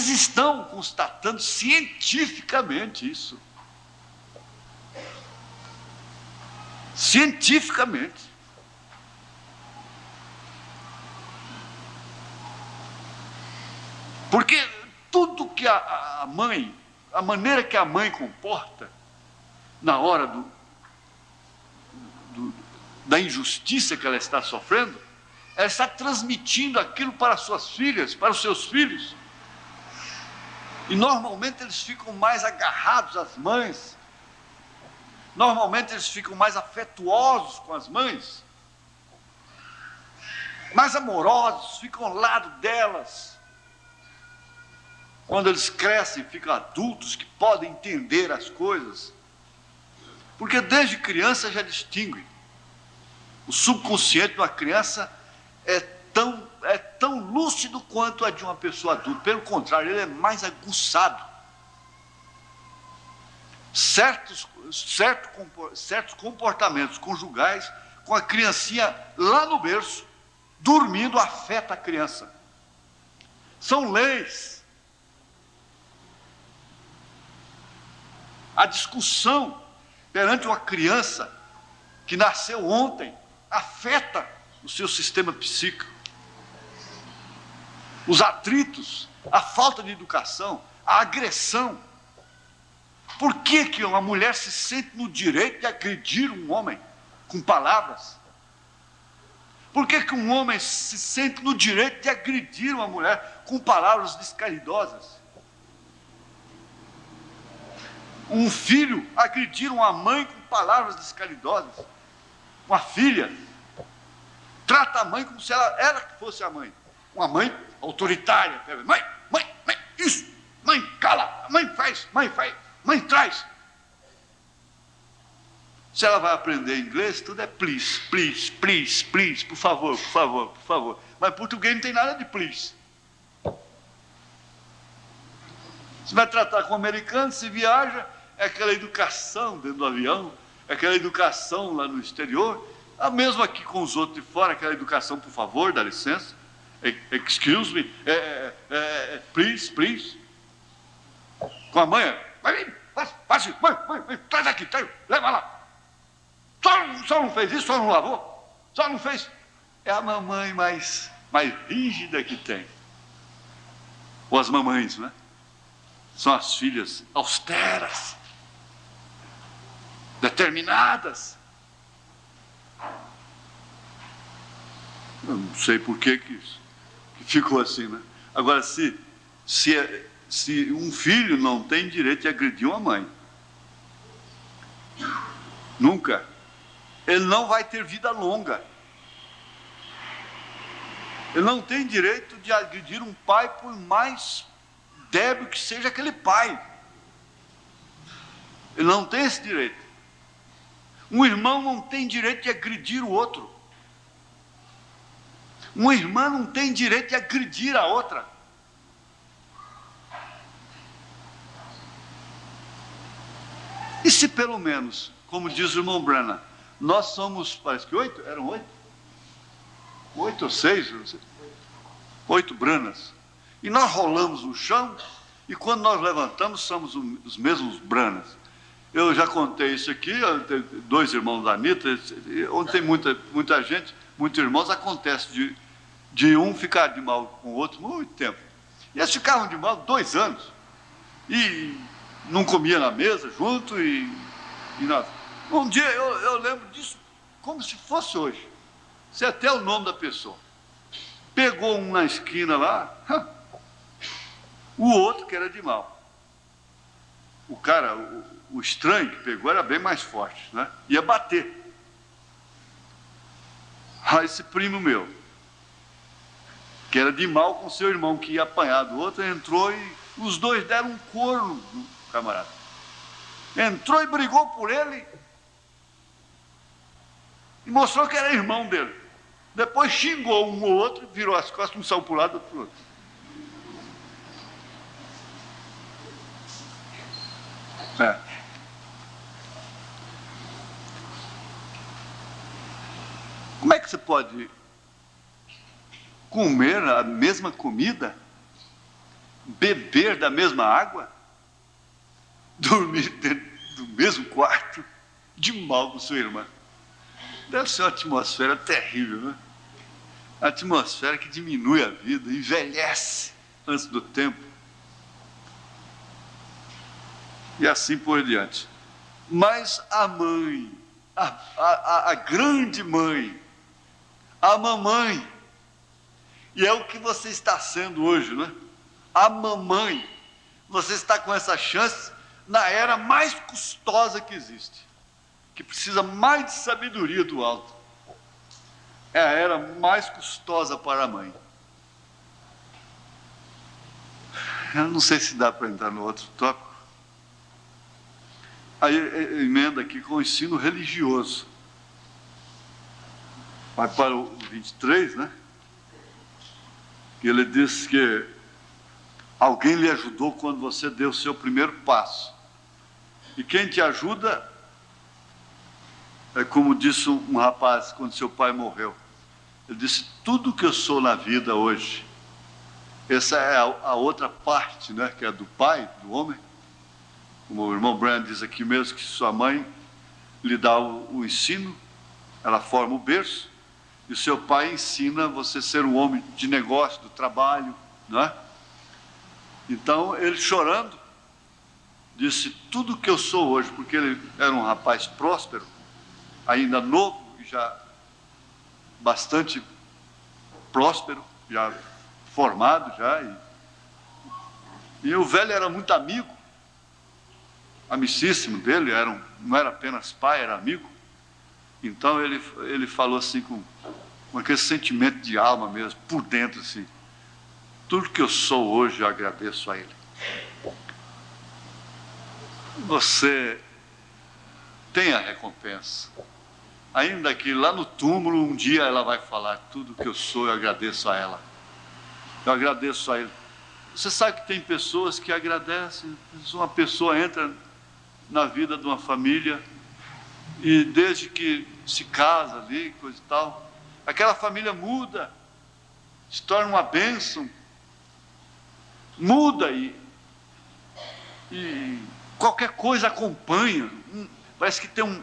estão constatando cientificamente isso. Cientificamente. Porque tudo que a mãe, a maneira que a mãe comporta na hora da injustiça que ela está sofrendo, ela está transmitindo aquilo para suas filhas, para os seus filhos. E normalmente eles ficam mais agarrados às mães. Normalmente eles ficam mais afetuosos com as mães, mais amorosos, ficam ao lado delas. Quando eles crescem, ficam adultos que podem entender as coisas, porque desde criança já distingue. O subconsciente de uma criança é tão lúcido quanto a de uma pessoa adulta. Pelo contrário, ele é mais aguçado. Certos comportamentos conjugais com a criancinha lá no berço, dormindo, afeta a criança. São leis. A discussão perante uma criança que nasceu ontem afeta o seu sistema psíquico. Os atritos, a falta de educação, a agressão. Por que uma mulher se sente no direito de agredir um homem com palavras? Por que que um homem se sente no direito de agredir uma mulher com palavras descaridosas? Um filho agredir uma mãe com palavras descaridosas? Uma filha trata a mãe como se ela que fosse a mãe. Uma mãe autoritária. Mãe, isso, mãe, cala, mãe faz, mãe traz. Se ela vai aprender inglês, tudo é please, please, please, please, por favor, por favor, por favor. Mas português não tem nada de please. Você vai tratar com americano, se viaja, é aquela educação dentro do avião, é aquela educação lá no exterior, a mesma aqui com os outros de fora, aquela educação, por favor, dá licença, excuse me, please, please. Com a mãe, mãe, traz aqui, leva lá. Só não fez isso, só não lavou, só não fez. É a mamãe mais rígida que tem. Ou as mamães, né? São as filhas austeras, determinadas. Eu não sei por que ficou assim, né? Agora, se um filho não tem direito de agredir uma mãe, nunca, ele não vai ter vida longa. Ele não tem direito de agredir um pai, por mais débil que seja aquele pai. Ele não tem esse direito. Um irmão não tem direito de agredir o outro. Uma irmã não tem direito de agredir a outra. E se pelo menos, como diz o irmão Branham, nós somos, parece que 8? Eram 8? 8 ou 6? Não sei. 8 Branhams. E nós rolamos no chão, e quando nós levantamos, somos os mesmos Branhams. Eu já contei isso aqui, eu tenho 2 irmãos da Anitta, onde tem muita gente, muitos irmãos, acontece de um ficar de mal com o outro muito tempo. E eles ficavam de mal 2 anos. E não comia na mesa junto, e nada. Um dia eu lembro disso como se fosse hoje. Sei até o nome da pessoa. Pegou um na esquina lá, o outro que era de mal. O cara, o estranho que pegou era bem mais forte, né? Ia bater. Aí esse primo meu, que era de mal com seu irmão, que ia apanhar do outro, entrou e os dois deram um couro no camarada. Entrou e brigou por ele e mostrou que era irmão dele. Depois xingou um ou outro, virou as costas, um saiu para o lado, outro para o outro. Como é que você pode comer a mesma comida, beber da mesma água, dormir dentro do mesmo quarto, de mal com sua irmã? Deve ser uma atmosfera terrível, né? A atmosfera que diminui a vida, envelhece antes do tempo. E assim por diante. Mas a mãe, a grande mãe, a mamãe, e é o que você está sendo hoje, né? A mamãe, você está com essa chance na era mais custosa que existe, que precisa mais de sabedoria do alto. É a era mais custosa para a mãe. Eu não sei se dá para entrar no outro tópico. Aí emenda aqui com o ensino religioso. Vai para o 23, né? Que ele diz que alguém lhe ajudou quando você deu o seu primeiro passo. E quem te ajuda é como disse um rapaz quando seu pai morreu. Ele disse, tudo que eu sou na vida hoje, essa é a outra parte, né, que é do pai, do homem. Como o irmão Branham diz aqui mesmo, que sua mãe lhe dá o ensino, ela forma o berço, e o seu pai ensina você a ser um homem de negócio, do trabalho, não é? Então, ele chorando, disse, tudo que eu sou hoje, porque ele era um rapaz próspero, ainda novo, já bastante próspero, já formado já, e o velho era muito amigo, amicíssimo dele, não era apenas pai, era amigo. Então ele falou assim com aquele sentimento de alma mesmo, por dentro assim: tudo que eu sou hoje eu agradeço a ele. Você tem a recompensa, ainda que lá no túmulo um dia ela vai falar: tudo que eu sou eu agradeço a ela, eu agradeço a ele. Você sabe que tem pessoas que agradecem. Uma pessoa entra na vida de uma família e desde que se casa ali, coisa e tal, aquela família muda, se torna uma bênção, muda e qualquer coisa acompanha. Parece que tem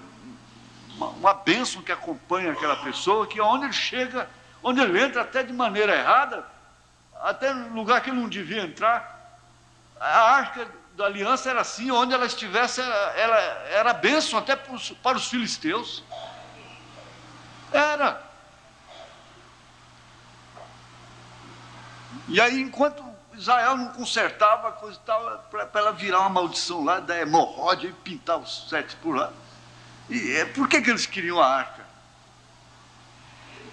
uma bênção que acompanha aquela pessoa, que onde ele chega, onde ele entra até de maneira errada, até no lugar que ele não devia entrar. A arca da aliança era assim, onde ela estivesse, ela era bênção até para os filisteus. Era. E aí, enquanto Israel não consertava a coisa e tal, para ela virar uma maldição lá, da hemorroide e pintar os 7 por lá. E por que eles queriam a arca?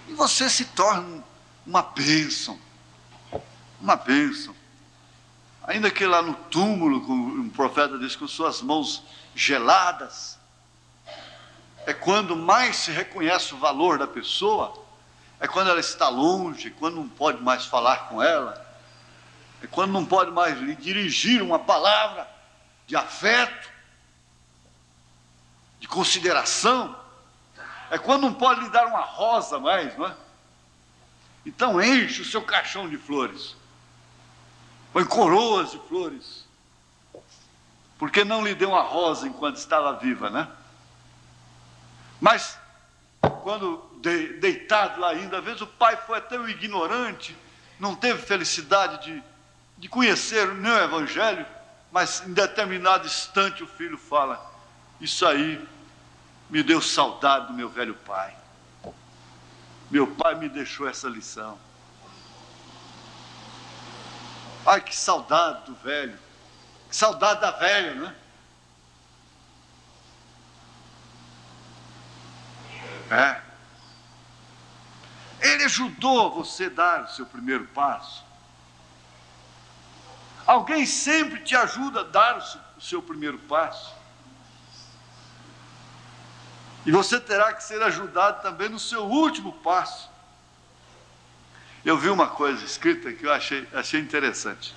E você se torna uma bênção. Uma bênção. Ainda que lá no túmulo, como o profeta diz, com suas mãos geladas, é quando mais se reconhece o valor da pessoa, é quando ela está longe, quando não pode mais falar com ela, é quando não pode mais lhe dirigir uma palavra de afeto, de consideração, é quando não pode lhe dar uma rosa mais, não é? Então enche o seu caixão de flores, põe coroas de flores, porque não lhe deu uma rosa enquanto estava viva, né? Mas quando deitado lá ainda, às vezes o pai foi até um ignorante, não teve felicidade de conhecer nem o evangelho, mas em determinado instante o filho fala: isso aí me deu saudade do meu velho pai. Meu pai me deixou essa lição. Ai, que saudade do velho, que saudade da velha, né? Ele ajudou você a dar o seu primeiro passo. Alguém sempre te ajuda a dar o seu primeiro passo. E você terá que ser ajudado também no seu último passo. Eu vi uma coisa escrita que eu achei interessante.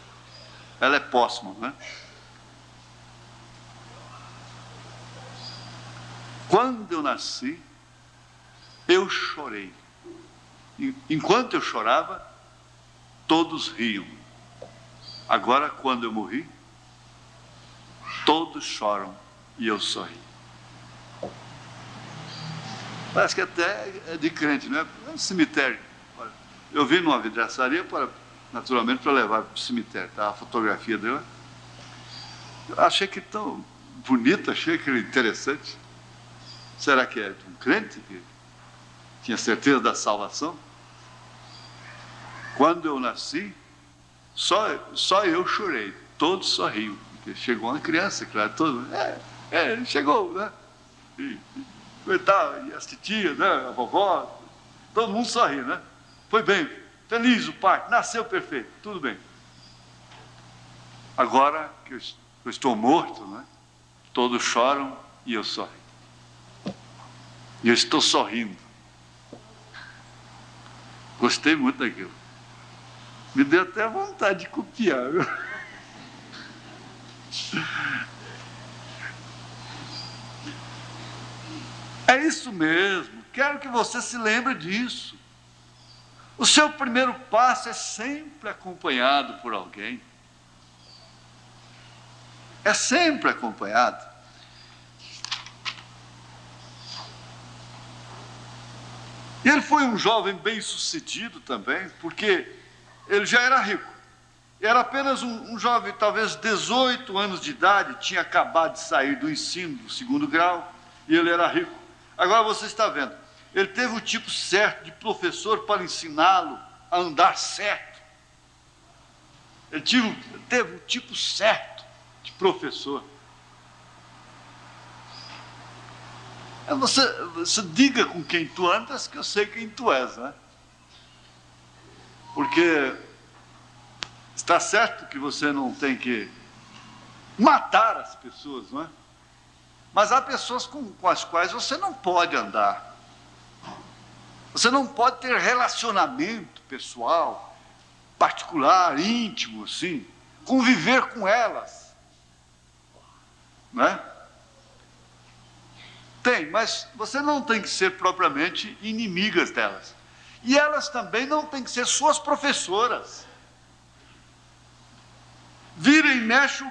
Ela é póstuma, né? Quando eu nasci, eu chorei. Enquanto eu chorava, todos riam. Agora, quando eu morri, todos choram e eu sorri. Parece que até é de crente, não é? É um cemitério. Eu vi numa vidraçaria, naturalmente, para levar para o cemitério. Tá? A fotografia dela. Eu achei que tão bonita, achei que interessante. Será que é de um crente que tinha certeza da salvação? Quando eu nasci, só eu chorei, todos sorriam, porque chegou uma criança, claro, todo chegou, né? E as titias, né? A vovó, todo mundo sorriu, né? Foi bem, feliz o parto, nasceu perfeito, tudo bem. Agora que eu estou morto, né? Todos choram e eu sorrio. E eu estou sorrindo. Gostei muito daquilo. Me deu até vontade de copiar, viu? É isso mesmo. Quero que você se lembre disso. O seu primeiro passo é sempre acompanhado por alguém. É sempre acompanhado. E ele foi um jovem bem-sucedido também, porque ele já era rico. Era apenas um jovem, talvez 18 anos de idade, tinha acabado de sair do ensino do 2º grau, e ele era rico. Agora você está vendo, ele teve o tipo certo de professor para ensiná-lo a andar certo. Ele teve o tipo certo de professor. Você diga com quem tu andas, que eu sei quem tu és, né? Porque está certo que você não tem que matar as pessoas, não é? Mas há pessoas com as quais você não pode andar. Você não pode ter relacionamento pessoal, particular, íntimo, assim, conviver com elas, né? Tem, mas você não tem que ser propriamente inimigas delas. E elas também não têm que ser suas professoras. Vira e mexe,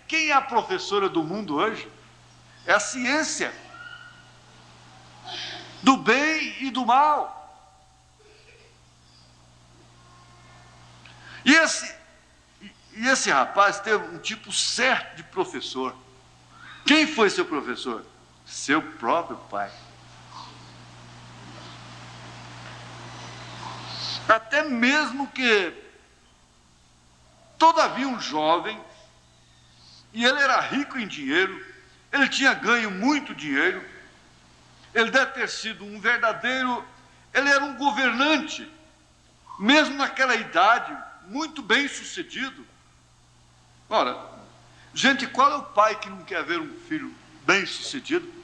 quem é a professora do mundo hoje? É a ciência. Do bem e do mal. E esse rapaz teve um tipo certo de professor. Quem foi seu professor? Seu próprio pai. Até mesmo que, todavia, um jovem, e ele era rico em dinheiro, ele tinha ganho muito dinheiro, ele deve ter sido um verdadeiro, ele era um governante, mesmo naquela idade, muito bem sucedido. Ora, gente, qual é o pai que não quer ver um filho bem sucedido,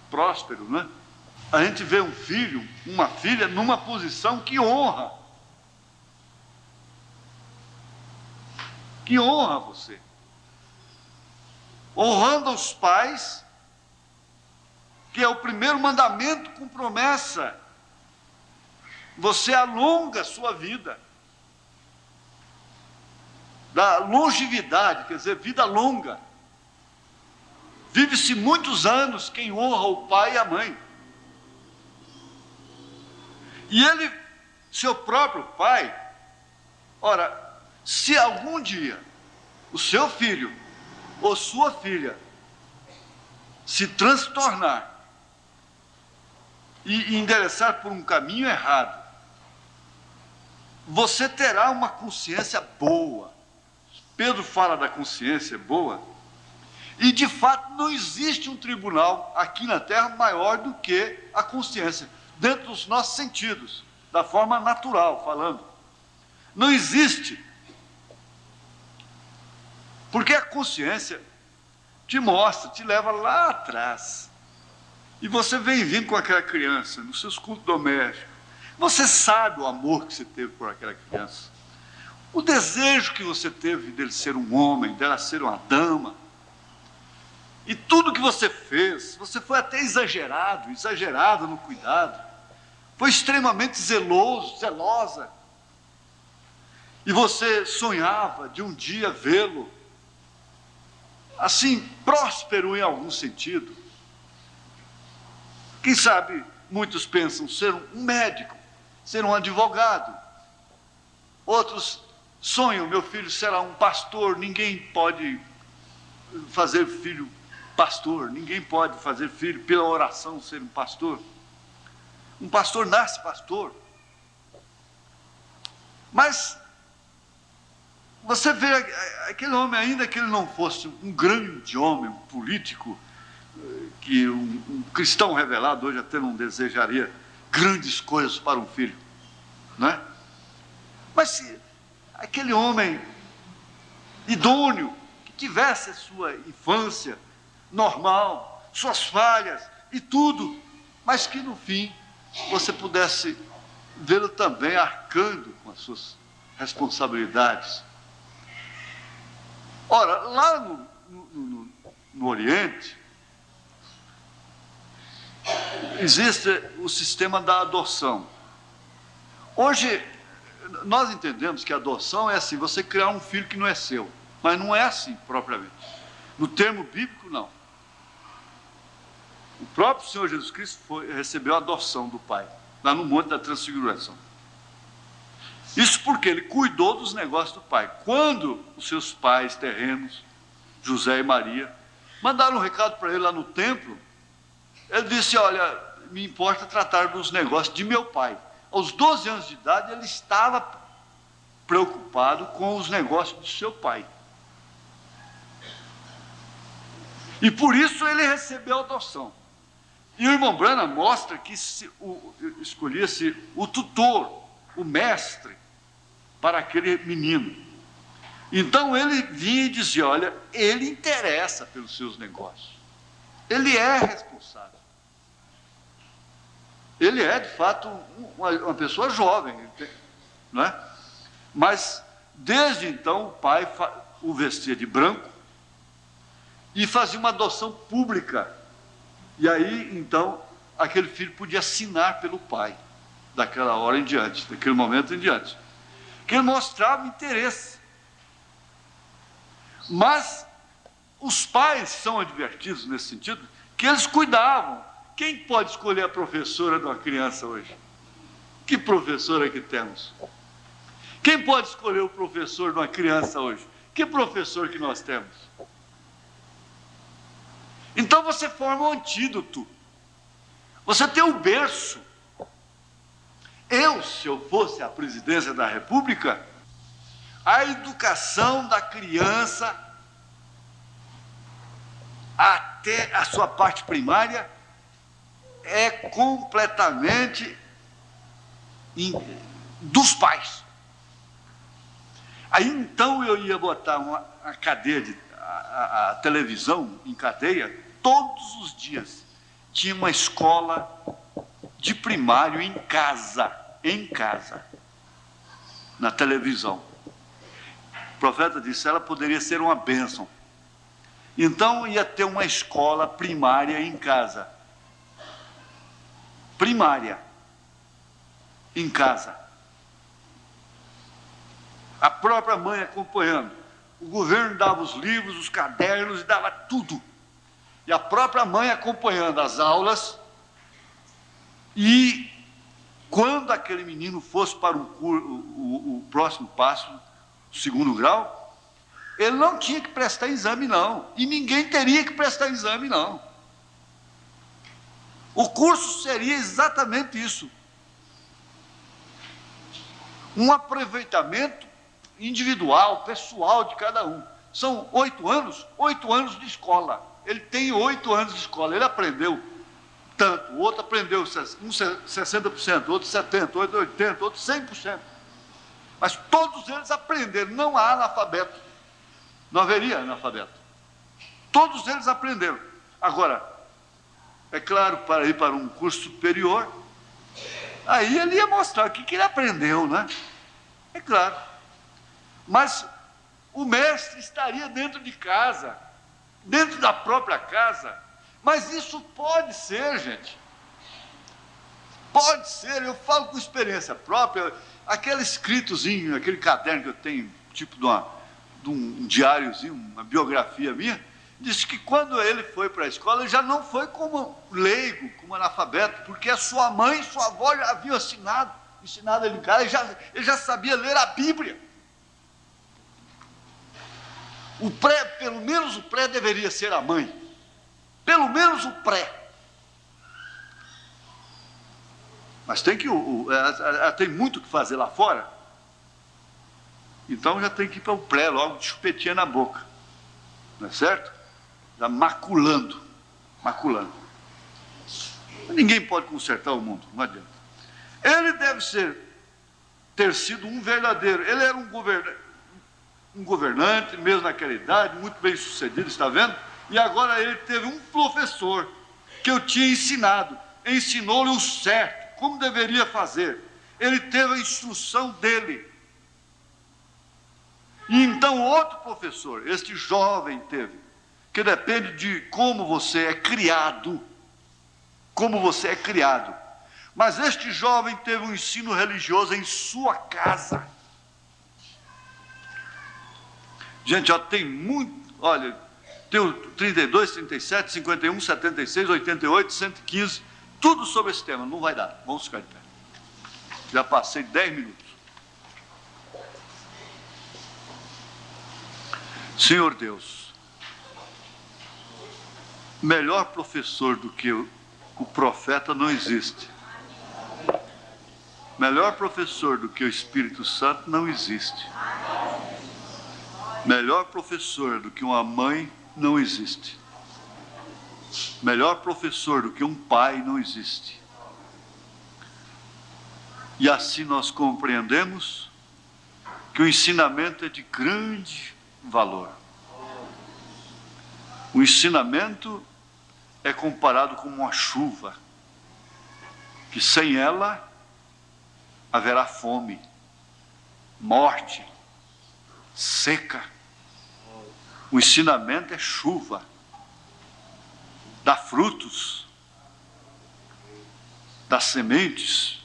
próspero, né? A gente vê um filho, uma filha, numa posição que honra você. Honrando os pais, que é o primeiro mandamento com promessa. Você alonga a sua vida. Da longevidade, quer dizer, vida longa. Vive-se muitos anos quem honra o pai e a mãe. E ele, seu próprio pai, ora, se algum dia o seu filho ou sua filha se transtornar e endereçar por um caminho errado, você terá uma consciência boa. Pedro fala da consciência boa, e de fato não existe um tribunal aqui na terra maior do que a consciência, dentro dos nossos sentidos, da forma natural falando. Não existe. Porque a consciência te mostra, te leva lá atrás. E você vem vindo com aquela criança, nos seus cultos domésticos. Você sabe o amor que você teve por aquela criança. O desejo que você teve dele ser um homem, dela ser uma dama. E tudo que você fez, você foi até exagerado no cuidado. Foi extremamente zelosa. E você sonhava de um dia vê-lo, assim, próspero em algum sentido. Quem sabe, muitos pensam ser um médico, ser um advogado. Outros sonham, meu filho será um pastor. Ninguém pode fazer filho pastor, ninguém pode fazer filho pela oração ser um pastor. Um pastor nasce pastor. Mas você vê aquele homem, ainda que ele não fosse um grande homem, um político, que um cristão revelado hoje até não desejaria grandes coisas para um filho, né? Mas se aquele homem idôneo, que tivesse a sua infância normal, suas falhas e tudo, mas que no fim você pudesse vê-lo também arcando com as suas responsabilidades. Ora, lá no Oriente, existe o sistema da adoção. Hoje, nós entendemos que a adoção é assim, você criar um filho que não é seu, mas não é assim propriamente. No termo bíblico, não. O próprio Senhor Jesus Cristo recebeu a adoção do Pai, lá no Monte da Transfiguração. Isso porque ele cuidou dos negócios do Pai. Quando os seus pais terrenos, José e Maria, mandaram um recado para ele lá no templo, ele disse, olha, me importa tratar dos negócios de meu pai. Aos 12 anos de idade, ele estava preocupado com os negócios do seu pai. E por isso ele recebeu a adoção. E o irmão Branham mostra que escolhia-se o tutor, o mestre, para aquele menino. Então ele vinha e dizia, olha, ele interessa pelos seus negócios. Ele é responsável. Ele é, de fato, uma pessoa jovem, não é? Mas, desde então, o pai o vestia de branco e fazia uma adoção pública. E aí, então, aquele filho podia assinar pelo pai, daquela hora em diante, daquele momento em diante. Que ele mostrava interesse. Mas os pais são advertidos nesse sentido, que eles cuidavam. Quem pode escolher a professora de uma criança hoje? Que professora que temos? Quem pode escolher o professor de uma criança hoje? Que professor que nós temos? Então você forma um antídoto. Você tem um berço. Se eu fosse a presidência da República, a educação da criança até a sua parte primária é completamente dos pais. Aí então eu ia botar a cadeia, a televisão em cadeia, todos os dias. Tinha uma escola de primário em casa, na televisão. O profeta disse, ela poderia ser uma bênção. Então ia ter uma escola primária em casa. Primária, em casa. A própria mãe acompanhando. O governo dava os livros, os cadernos e dava tudo. E a própria mãe acompanhando as aulas. E quando aquele menino fosse para o próximo passo, o segundo grau, ele não tinha que prestar exame, não. E ninguém teria que prestar exame, não. O curso seria exatamente isso. Um aproveitamento individual, pessoal de cada um. São 8 anos de escola. Ele tem 8 anos de escola, ele aprendeu tanto, o outro aprendeu, um 60%, outro 70%, outro 80%, outro 100%. Mas todos eles aprenderam, não há analfabeto. Não haveria analfabeto. Todos eles aprenderam. Agora, é claro, para ir para um curso superior, aí ele ia mostrar o que ele aprendeu, né? É claro. Mas o mestre estaria dentro de casa, dentro da própria casa. Mas isso pode ser, gente. Pode ser, eu falo com experiência própria. Aquele escritozinho, aquele caderno que eu tenho, tipo de um diáriozinho, uma biografia minha, diz que quando ele foi para a escola, ele já não foi como leigo, como analfabeto, porque a sua mãe e sua avó já haviam ensinado ele em casa, ele já sabia ler a Bíblia. Pelo menos o pré deveria ser a mãe. Pelo menos o pré. Mas tem que ela tem muito o que fazer lá fora. Então já tem que ir para o pré, logo de chupetinha na boca. Não é certo? Já maculando. Ninguém pode consertar o mundo, não adianta. Ele deve ter sido um verdadeiro. Ele era um governante, mesmo naquela idade, muito bem sucedido, está vendo? E agora ele teve um professor que eu tinha ensinado. Ensinou-lhe o certo, como deveria fazer. Ele teve a instrução dele. E então outro professor, este jovem teve, que depende de como você é criado. Como você é criado. Mas este jovem teve um ensino religioso em sua casa. Gente, ó, tem muito, olha, tem o 32, 37, 51, 76, 88, 115, tudo sobre esse tema, não vai dar, vamos ficar de pé. Já passei 10 minutos. Senhor Deus, melhor professor do que o profeta não existe. Melhor professor do que o Espírito Santo não existe. Melhor professor do que uma mãe não existe. Melhor professor do que um pai não existe. E assim nós compreendemos que o ensinamento é de grande valor. O ensinamento é comparado com uma chuva, que sem ela haverá fome, morte, seca. O ensinamento é chuva, dá frutos, dá sementes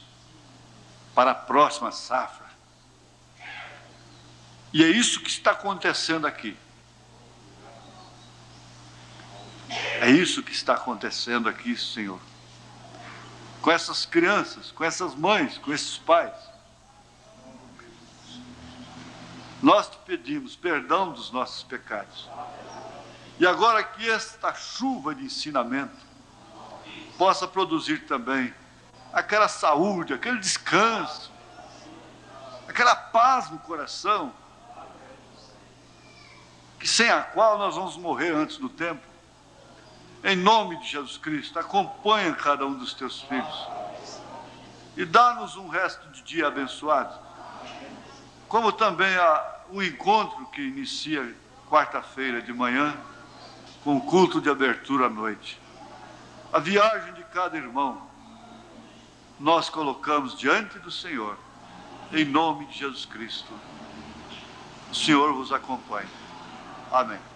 para a próxima safra. E é isso que está acontecendo aqui. É isso que está acontecendo aqui, Senhor. Com essas crianças, com essas mães, com esses pais. Nós te pedimos perdão dos nossos pecados. E agora que esta chuva de ensinamento possa produzir também aquela saúde, aquele descanso, aquela paz no coração, que sem a qual nós vamos morrer antes do tempo. Em nome de Jesus Cristo, acompanha cada um dos teus filhos e dá-nos um resto de dia abençoado, como também o encontro que inicia quarta-feira de manhã, com o culto de abertura à noite. A viagem de cada irmão, nós colocamos diante do Senhor, em nome de Jesus Cristo. O Senhor vos acompanhe. Amém.